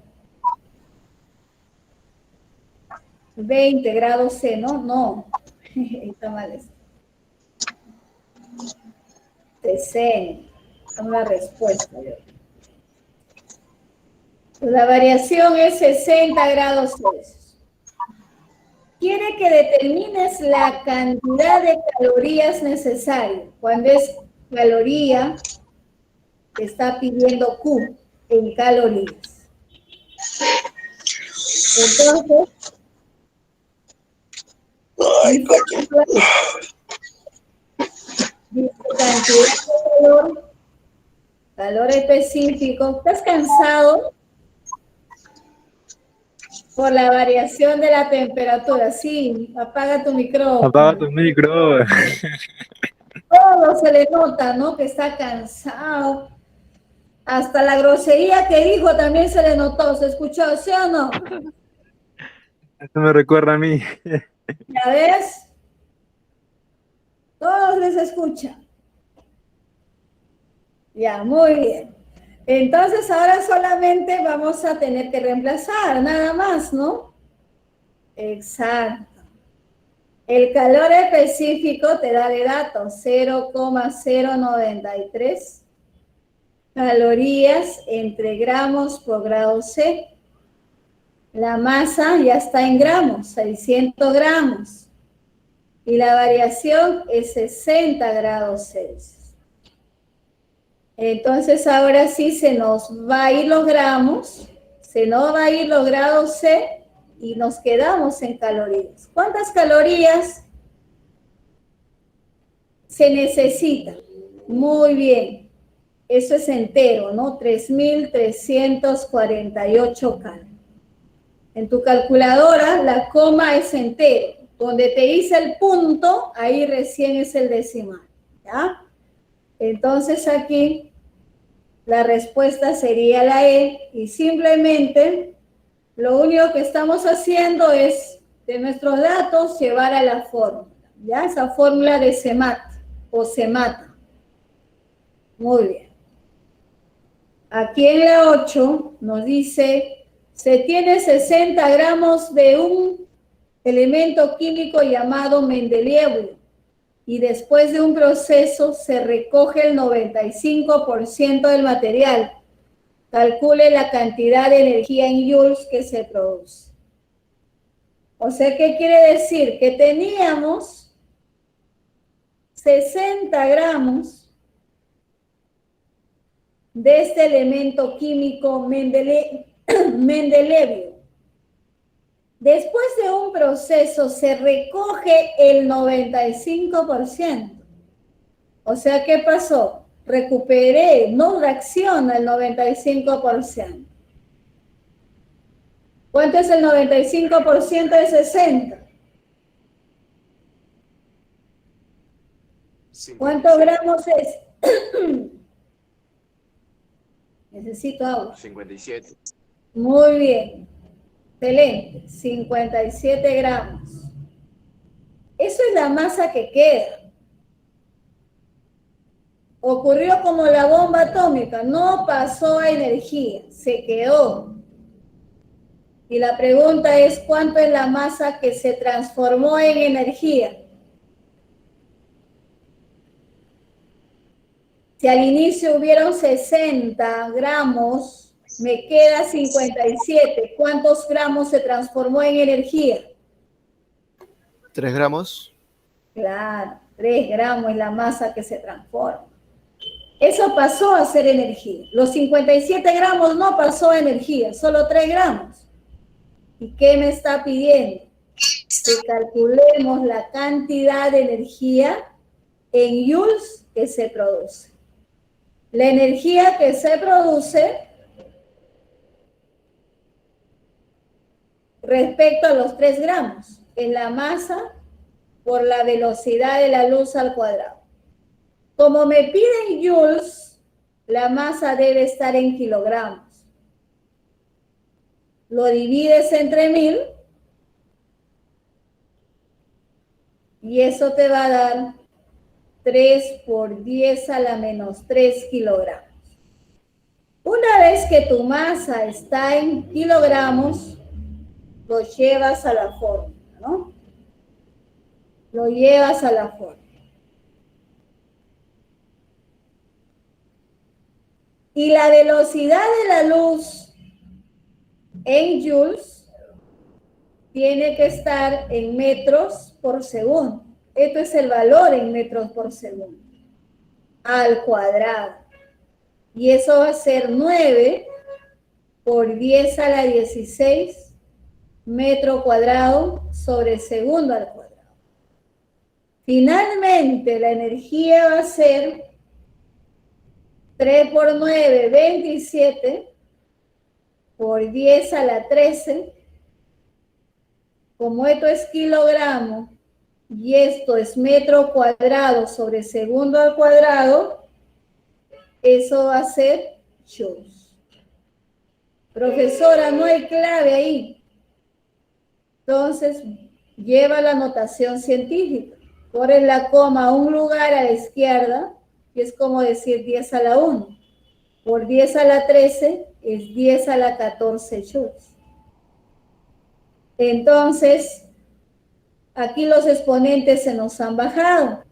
20 grados C, ¿no? No. Está mal esto. C. Dame la respuesta. La variación es 60 grados Celsius. Quiere que determines la cantidad de calorías necesarias. Cuando es caloría, te está pidiendo Q en calorías. Entonces, dice cantidad de calor específico. ¿Estás cansado? Por la variación de la temperatura. Sí, apaga tu micrófono. Apaga tu micro. Todo se le nota, ¿no? Que está cansado. Hasta la grosería que dijo también se le notó. ¿Se escuchó? ¿Sí o no? Esto me recuerda a mí. ¿Ya ves? Todos les escucha. Ya, muy bien. Entonces ahora solamente vamos a tener que reemplazar, nada más, ¿no? Exacto. El calor específico te da de datos 0,093 calorías entre gramos por grado C. La masa ya está en gramos, 600 gramos. Y la variación es 60 grados Celsius. Entonces ahora sí se nos va a ir los gramos, se nos va a ir los grados C y nos quedamos en calorías. ¿Cuántas calorías se necesitan? Muy bien. Eso es entero, ¿no? 3.348 calorías. En tu calculadora la coma es entero. Donde te hice el punto, ahí recién es el decimal, ¿ya? Entonces aquí la respuesta sería la E y simplemente lo único que estamos haciendo es de nuestros datos llevar a la fórmula, ¿ya? Esa fórmula de CEMAT o CEMATA. Muy bien. Aquí en la 8 nos dice, se tiene 60 gramos de un elemento químico llamado mendeleevo y después de un proceso se recoge el 95% del material. Calcule la cantidad de energía en joules que se produce. O sea, ¿qué quiere decir? Que teníamos 60 gramos de este elemento químico mendeleevo. Después de un proceso se recoge el 95%. O sea, ¿qué pasó? Recuperé, no reacciona el 95%. ¿Cuánto es el 95% de 60? ¿Cuántos gramos es? Necesito agua. 57. Muy bien. Excelente. 57 gramos. Eso es la masa que queda. Ocurrió como la bomba atómica. No pasó a energía. Se quedó. Y la pregunta es, ¿cuánto es la masa que se transformó en energía? Si al inicio hubieron 60 gramos, me queda 57. ¿Cuántos gramos se transformó en energía? 3 gramos. Claro, 3 gramos es la masa que se transforma. Eso pasó a ser energía. Los 57 gramos no pasó a energía, solo 3 gramos. ¿Y qué me está pidiendo? Que calculemos la cantidad de energía en joules que se produce. La energía que se produce respecto a los 3 gramos es la masa por la velocidad de la luz al cuadrado. Como me piden joules, la masa debe estar en kilogramos. Lo divides entre 1000 y eso te va a dar 3 por 10 a la menos 3 kilogramos. Una vez que tu masa está en kilogramos, lo llevas a la fórmula, ¿no? Lo llevas a la fórmula. Y la velocidad de la luz en joules tiene que estar en metros por segundo. Esto es el valor en metros por segundo al cuadrado. Y eso va a ser 9 por 10 a la 16 metro cuadrado sobre segundo al cuadrado. Finalmente, la energía va a ser 3 por 9, 27 por 10 a la 13. Como esto es kilogramo y esto es metro cuadrado sobre segundo al cuadrado, eso va a ser joules. Profesora, no hay clave ahí. Entonces, lleva la notación científica. Pones la coma a un lugar a la izquierda y es como decir 10 a la 1. Por 10 a la 13 es 10 a la 14 joules. Entonces, aquí los exponentes se nos han bajado.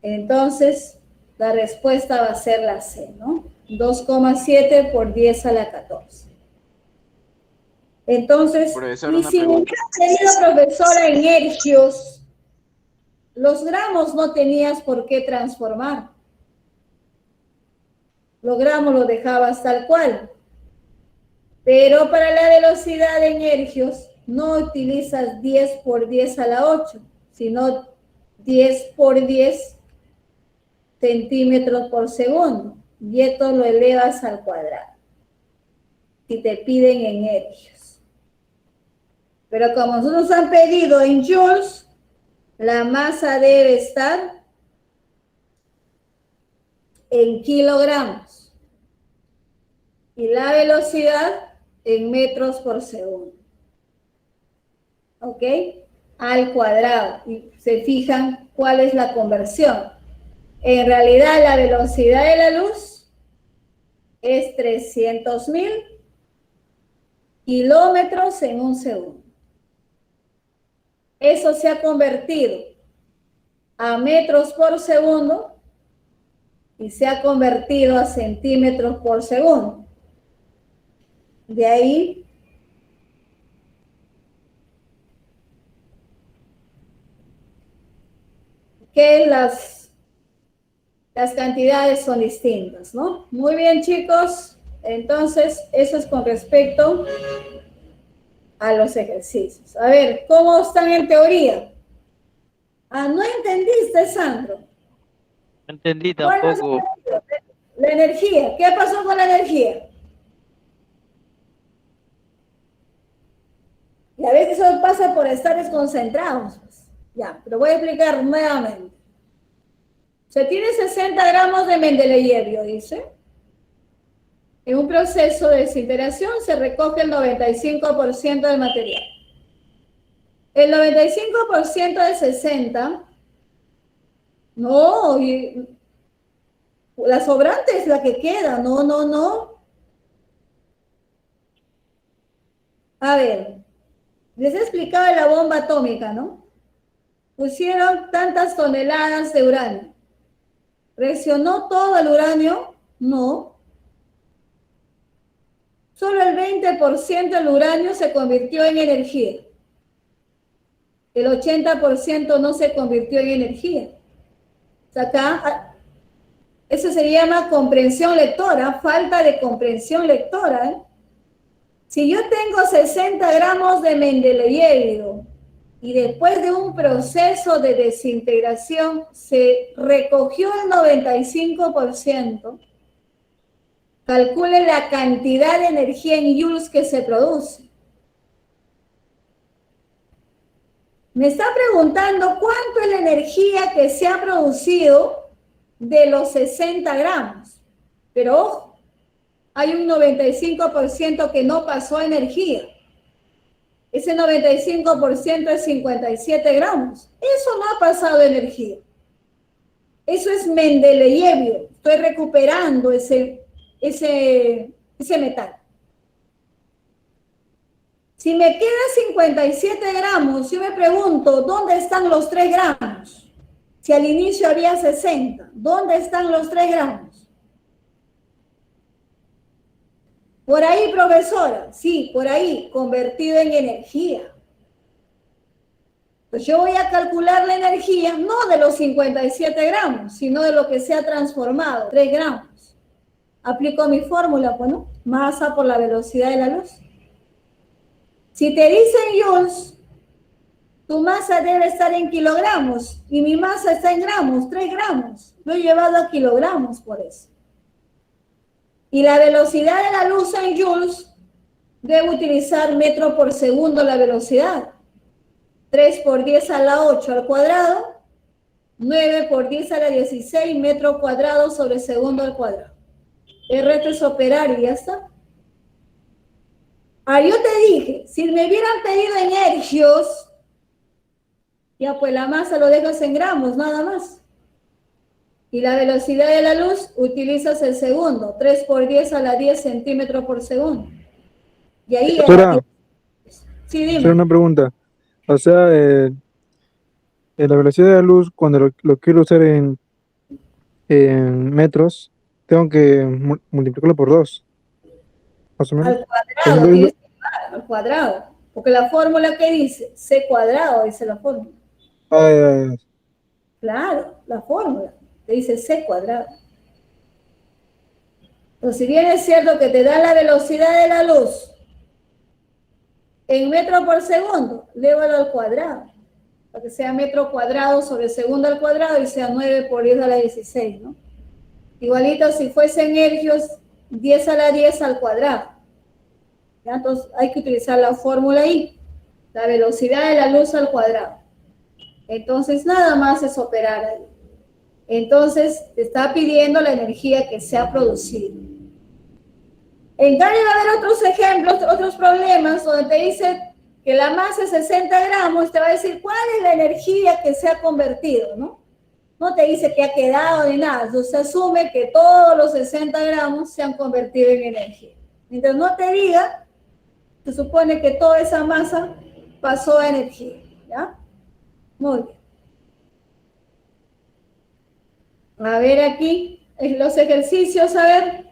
Entonces, la respuesta va a ser la C, ¿no? 2,7 por 10 a la 14. Entonces, Profesor, y una si pregunta. hubiera tenido profesora en hercios, los gramos no tenías por qué transformar. Los gramos los dejabas tal cual. Pero para la velocidad en hercios, no utilizas 10 por 10 a la 8, sino 10 por 10 centímetros por segundo. Y esto lo elevas al cuadrado. Si te piden en hercios. Pero como nosotros han pedido en joules, la masa debe estar en kilogramos y la velocidad en metros por segundo. ¿Ok? Al cuadrado. Y se fijan cuál es la conversión. En realidad la velocidad de la luz es 300.000 kilómetros en un segundo. Eso se ha convertido a metros por segundo y se ha convertido a centímetros por segundo. De ahí que las cantidades son distintas, ¿no? Muy bien, chicos. Entonces, eso es con respecto a los ejercicios. A ver, ¿cómo están en teoría? Ah, ¿no entendiste, Sandro? No entendí tampoco. La energía. ¿Qué pasó con la energía? Y a veces eso pasa por estar desconcentrados. Pues. Ya, pero voy a explicar nuevamente. Se tiene 60 gramos de Mendeleevio, dice. En un proceso de desintegración se recoge el 95% del material. El 95% de 60, no, la sobrante es la que queda, no. A ver, les he explicado la bomba atómica, ¿no? Pusieron tantas toneladas de uranio. ¿Reaccionó todo el uranio? No. Solo el 20% del uranio se convirtió en energía. El 80% no se convirtió en energía. O sea, acá, eso se llama comprensión lectora, falta de comprensión lectora, ¿eh? Si yo tengo 60 gramos de Mendeleevio y después de un proceso de desintegración se recogió el 95%, calcule la cantidad de energía en joules que se produce. Me está preguntando cuánto es la energía que se ha producido de los 60 gramos. Pero ojo, hay un 95% que no pasó a energía. Ese 95% es 57 gramos. Eso no ha pasado a energía. Eso es Mendeleevio. Estoy recuperando ese metal. Si me queda 57 gramos, yo me pregunto, ¿dónde están los 3 gramos? Si al inicio había 60, ¿dónde están los 3 gramos? Por ahí, profesora, sí, por ahí, convertido en energía. Pues yo voy a calcular la energía, no de los 57 gramos, sino de lo que se ha transformado, 3 gramos. Aplico mi fórmula, pues, ¿no? Masa por la velocidad de la luz. Si te dicen joules, tu masa debe estar en kilogramos y mi masa está en gramos, 3 gramos. Lo he llevado a kilogramos por eso. Y la velocidad de la luz en joules, debo utilizar metro por segundo la velocidad. 3 por 10 a la 8 al cuadrado, 9 por 10 a la 16 metro cuadrado sobre segundo al cuadrado. El resto es operar y ya está. Ah, yo te dije, si me hubieran pedido en ergios, ya pues la masa lo dejas en gramos, nada más. Y la velocidad de la luz, utilizas el segundo, 3 por 10 a la 10 centímetros por segundo. Y ahí... Sí, dime. Una pregunta. O sea, la velocidad de la luz, cuando lo quiero usar en metros, tengo que multiplicarlo por 2. Más o menos. Al cuadrado. Porque la fórmula que dice, C cuadrado, dice la fórmula. Claro, la fórmula. Te dice C cuadrado. Entonces, si bien es cierto que te da la velocidad de la luz en metro por segundo, lévalo al cuadrado. Para que sea metro cuadrado sobre segundo al cuadrado y sea 9 por 10 a la 16, ¿no? Igualito si fuesen ergios, 10 a la 10 al cuadrado. ¿Ya? Entonces hay que utilizar la fórmula ahí. La velocidad de la luz al cuadrado. Entonces, nada más es operar ahí. Entonces, te está pidiendo la energía que se ha producido. En cambio, va a haber otros ejemplos, otros problemas, donde te dice que la masa es 60 gramos, te va a decir cuál es la energía que se ha convertido, ¿no? No te dice que ha quedado ni nada. Entonces, se asume que todos los 60 gramos se han convertido en energía. Mientras no te diga, se supone que toda esa masa pasó a energía, ¿ya? Muy bien. A ver aquí, los ejercicios, a ver.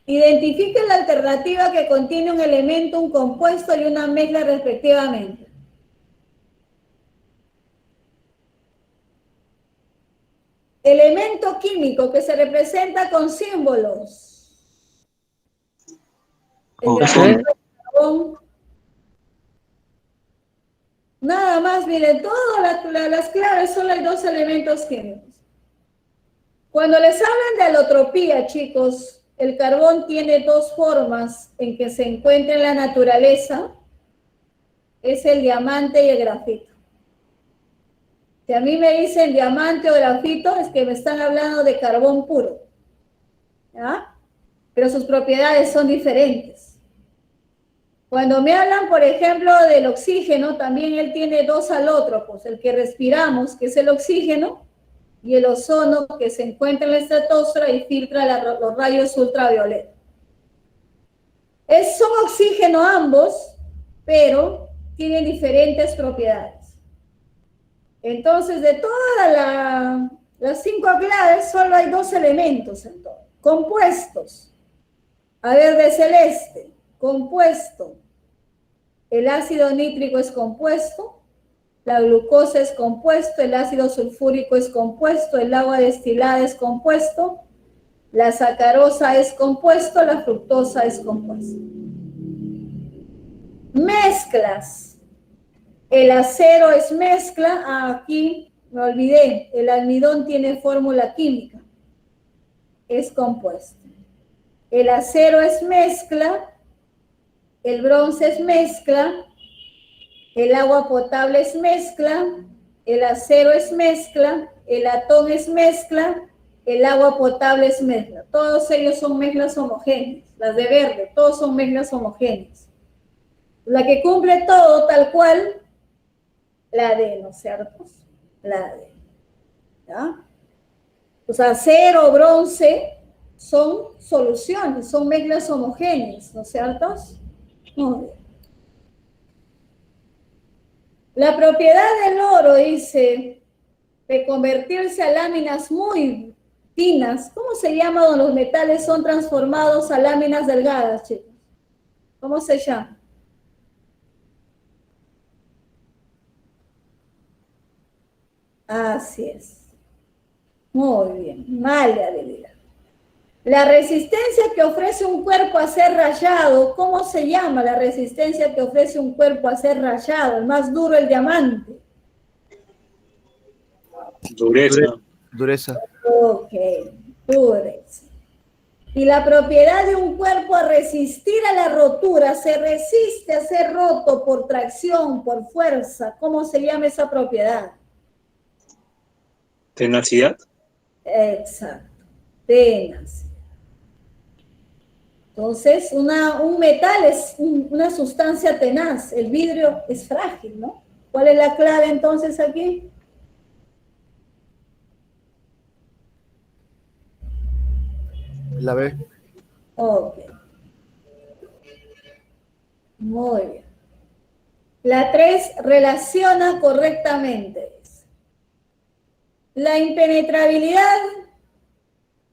Identifiquen la alternativa que contiene un elemento, un compuesto y una mezcla respectivamente. Elemento químico que se representa con símbolos. El carbón. Nada más, miren, todas las claves son los dos elementos químicos. Cuando les hablan de alotropía, chicos, el carbón tiene dos formas en que se encuentra en la naturaleza. Es el diamante y el grafito. Si a mí me dicen diamante o grafito, es que me están hablando de carbón puro, ¿ya? Pero sus propiedades son diferentes. Cuando me hablan, por ejemplo, del oxígeno, también él tiene dos alótropos, el que respiramos, que es el oxígeno, y el ozono, que se encuentra en la estratosfera y filtra los rayos ultravioleta. Son oxígeno ambos, pero tienen diferentes propiedades. Entonces, de todas las 5 claves, solo hay 2 elementos en todo. Compuestos. A ver, de celeste. Compuesto. El ácido nítrico es compuesto. La glucosa es compuesto. El ácido sulfúrico es compuesto. El agua destilada es compuesto. La sacarosa es compuesto. La fructosa es compuesto. Mezclas. El acero es mezcla. Aquí me olvidé. El almidón tiene fórmula química. Es compuesto. El acero es mezcla. El bronce es mezcla. El agua potable es mezcla. El acero es mezcla. El latón es mezcla. El agua potable es mezcla. Todos ellos son mezclas homogéneas. Las de verde, todos son mezclas homogéneas. La que cumple todo tal cual, la D, ¿no es cierto? La D. ¿Ya? Pues acero, bronce, son soluciones, son mezclas homogéneas, ¿no es cierto? Muy bien. La propiedad del oro dice de convertirse a láminas muy finas. ¿Cómo se llama cuando los metales son transformados a láminas delgadas, chicos? ¿Cómo se llama? Así es. Muy bien. Vale, Adelina. La resistencia que ofrece un cuerpo a ser rayado, ¿cómo se llama la resistencia que ofrece un cuerpo a ser rayado? El más duro, el diamante. Dureza. Dureza. Ok, dureza. Y la propiedad de un cuerpo a resistir a la rotura, se resiste a ser roto por tracción, por fuerza. ¿Cómo se llama esa propiedad? Tenacidad. Exacto, tenacidad. Entonces, un metal es una sustancia tenaz, el vidrio es frágil, ¿no? ¿Cuál es la clave entonces aquí? La B. Ok. Muy bien. La 3 relaciona correctamente. La impenetrabilidad,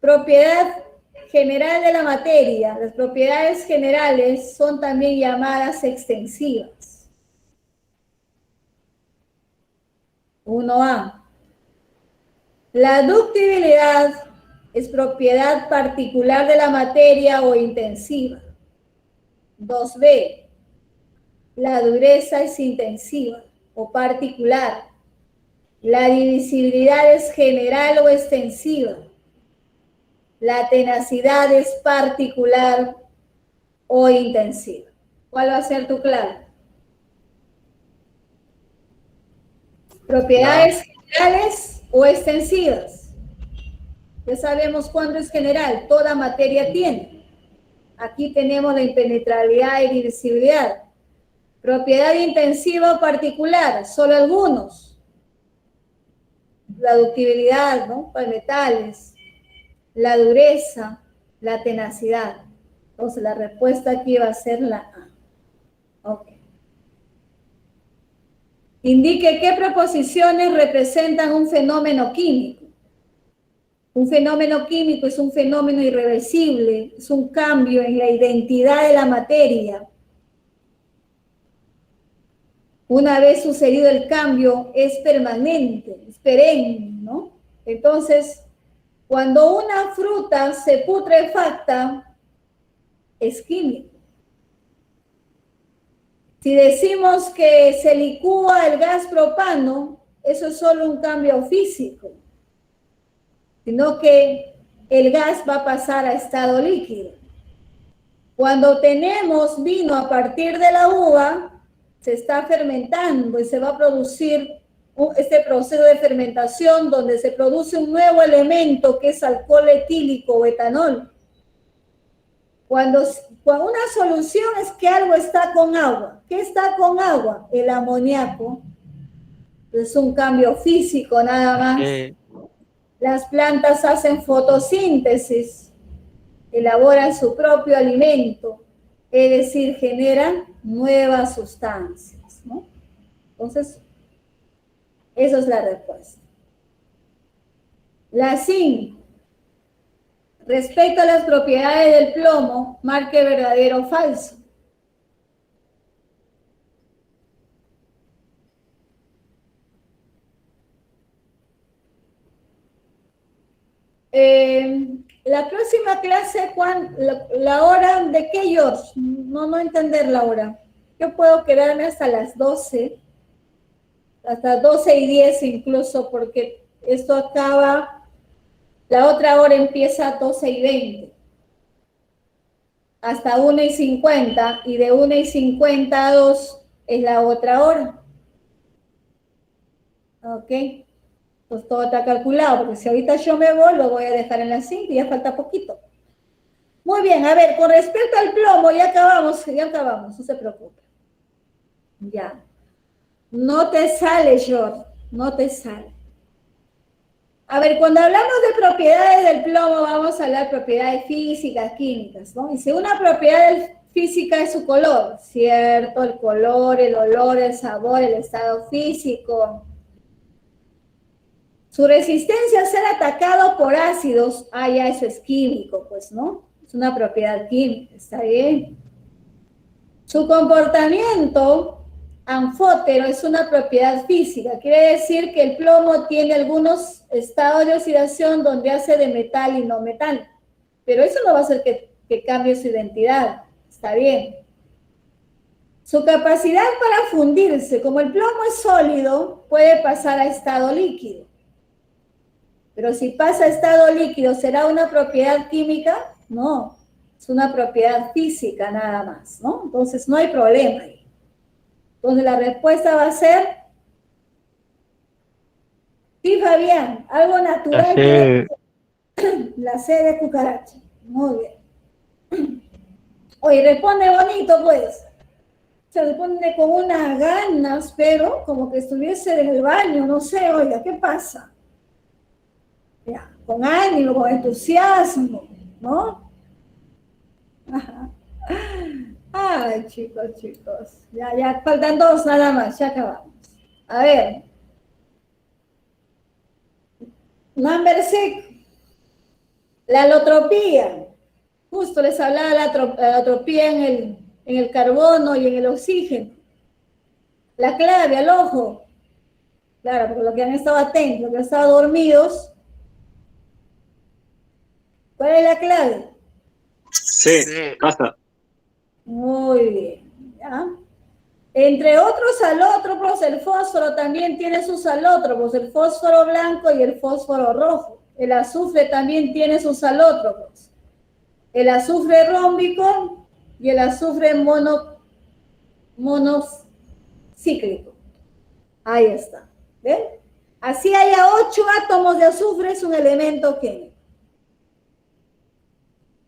propiedad general de la materia. Las propiedades generales son también llamadas extensivas. 1A. La ductibilidad es propiedad particular de la materia o intensiva. 2B. La dureza es intensiva o particular. La divisibilidad es general o extensiva. La tenacidad es particular o intensiva. ¿Cuál va a ser tu clave? ¿Propiedades generales o extensivas? Ya sabemos cuándo es general, toda materia tiene. Aquí tenemos la impenetrabilidad y divisibilidad. Propiedad intensiva o particular, solo algunos. La ductibilidad, ¿no? Para metales, la dureza, la tenacidad. Entonces la respuesta aquí va a ser la A. Ok. Indique qué proposiciones representan un fenómeno químico. Un fenómeno químico es un fenómeno irreversible, es un cambio en la identidad de la materia. Una vez sucedido el cambio, es permanente, es perenne, ¿no? Entonces, cuando una fruta se putrefacta, es químico. Si decimos que se licúa el gas propano, eso es solo un cambio físico, sino que el gas va a pasar a estado líquido. Cuando tenemos vino a partir de la uva, se está fermentando y se va a producir este proceso de fermentación donde se produce un nuevo elemento que es alcohol etílico o etanol. Cuando una solución es que algo está con agua. ¿Qué está con agua? El amoníaco. Es un cambio físico nada más. Las plantas hacen fotosíntesis, elaboran su propio alimento, es decir, generan nuevas sustancias, ¿no? Entonces, esa es la respuesta. La 5. Respecto a las propiedades del plomo, marque verdadero o falso. La próxima clase, Juan, la hora de qué, George? No entender la hora. Yo puedo quedarme hasta las 12, hasta 12:10 incluso, porque esto acaba, la otra hora empieza a 12:20, hasta 1:50, y de 1:50 a 2 es la otra hora. ¿Ok? Pues todo está calculado, porque si ahorita yo me voy, lo voy a dejar en las 5 y ya falta poquito. Muy bien, a ver, con respecto al plomo, ya acabamos, no se preocupe. Ya. No te sale, George, no te sale. A ver, cuando hablamos de propiedades del plomo, vamos a hablar de propiedades físicas, químicas, ¿no? Y si una propiedad física es su color, ¿cierto? El color, el olor, el sabor, el estado físico. Su resistencia a ser atacado por ácidos, ya eso es químico, pues, ¿no? Es una propiedad química, está bien. Su comportamiento anfótero es una propiedad física, quiere decir que el plomo tiene algunos estados de oxidación donde hace de metal y no metal, pero eso no va a hacer que cambie su identidad, está bien. Su capacidad para fundirse, como el plomo es sólido, puede pasar a estado líquido. Pero si pasa a estado líquido, ¿será una propiedad química? No, es una propiedad física nada más, ¿no? Entonces no hay problema ahí. Entonces la respuesta va a ser, sí, Fabián, algo natural. La C de cucaracha. Muy bien. Oye, responde bonito, pues. Se responde con unas ganas, pero como que estuviese en el baño, no sé, oiga, ¿qué pasa? Ya, con ánimo, con entusiasmo, ¿no? Ajá. Ay, chicos. Ya faltan 2 nada más, ya acabamos. A ver. Number 6. La alotropía. Justo les hablaba de la alotropía en el carbono y en el oxígeno. La clave, al ojo. Claro, porque los que han estado atentos, los que han estado dormidos. ¿Cuál es la clave? Sí, pasa. Muy bien, ¿ya? Entre otros alótropos, el fósforo también tiene sus alótropos, el fósforo blanco y el fósforo rojo. El azufre también tiene sus alótropos. El azufre rómbico y el azufre monocíclico. Ahí está. ¿Ven? Así haya 8 átomos de azufre, es un elemento químico.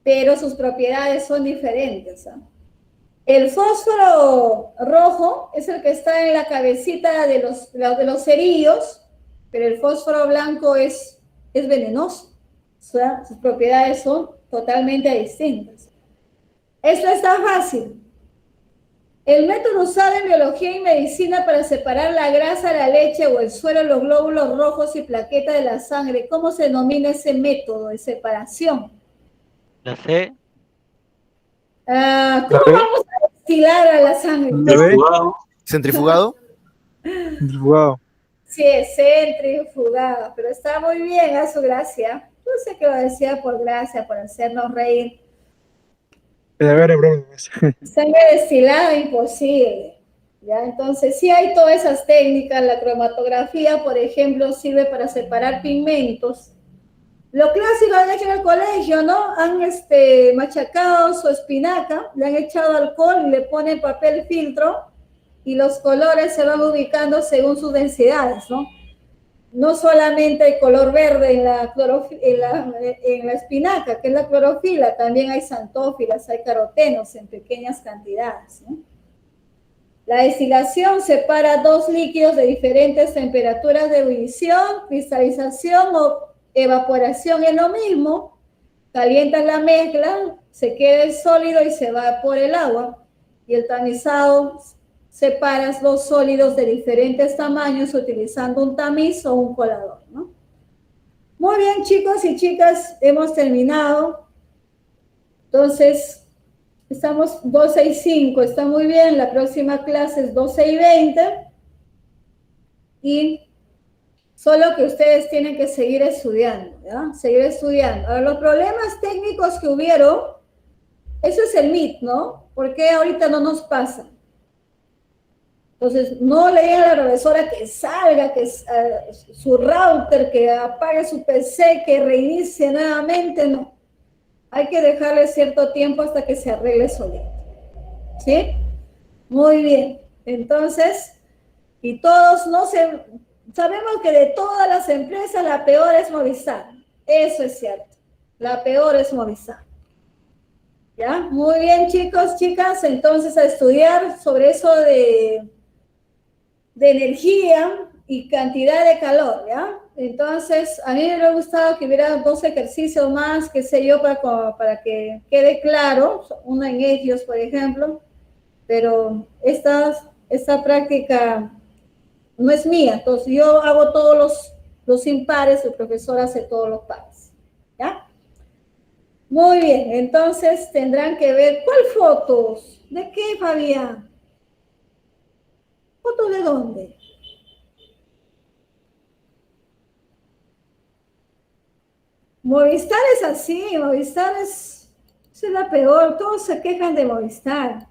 Pero sus propiedades son diferentes. ¿Ah? El fósforo rojo es el que está en la cabecita de los cerillos, pero el fósforo blanco es venenoso. O sea, sus propiedades son totalmente distintas. Esto está fácil. El método usado en biología y medicina para separar la grasa de la leche o el suero, los glóbulos rojos y plaquetas de la sangre, ¿cómo se denomina ese método de separación? La C. ¿Cómo vamos a destilar a la sangre? ¿Centrifugado? Centrifugado. Sí, es centrifugado, pero está muy bien, a su gracia. Yo sé que lo decía por gracia, por hacernos reír. Sangre destilada, imposible. ¿Ya? Entonces, sí hay todas esas técnicas. La cromatografía, por ejemplo, sirve para separar pigmentos. Lo clásico han hecho en el colegio, ¿no? Han machacado su espinaca, le han echado alcohol y le ponen papel filtro y los colores se van ubicando según sus densidades, ¿no? No solamente hay color verde en la espinaca, que es la clorofila, también hay xantófilas, hay carotenos en pequeñas cantidades, ¿no? La destilación separa 2 líquidos de diferentes temperaturas de ebullición, cristalización o evaporación es lo mismo. Calientas la mezcla, se queda el sólido y se va por el agua. Y el tamizado, separas los sólidos de diferentes tamaños utilizando un tamiz o un colador, ¿no? Muy bien, chicos y chicas, hemos terminado. Entonces, estamos 12:05, está muy bien. La próxima clase es 12:20. Y solo que ustedes tienen que seguir estudiando, ¿ya? Seguir estudiando. Ahora, los problemas técnicos que hubieron, eso es el MIT, ¿no? ¿Por qué ahorita no nos pasa? Entonces, no le digan a la profesora que salga, que su router, que apague su PC, que reinicie nuevamente, no. Hay que dejarle cierto tiempo hasta que se arregle solito. ¿Sí? Muy bien. Entonces, y todos sabemos que de todas las empresas la peor es Movistar. Eso es cierto. La peor es Movistar. ¿Ya? Muy bien, chicos, chicas. Entonces, a estudiar sobre eso de energía y cantidad de calor, ¿ya? Entonces, a mí me hubiera gustado que hubiera 2 ejercicios más, qué sé yo, para que quede claro, uno en ellos, por ejemplo, pero esta práctica no es mía, entonces yo hago todos los impares, el profesor hace todos los pares, ¿ya? Muy bien, entonces tendrán que ver, ¿cuál fotos? ¿De qué, Fabián? ¿Fotos de dónde? Movistar es así, Movistar es la peor, todos se quejan de Movistar.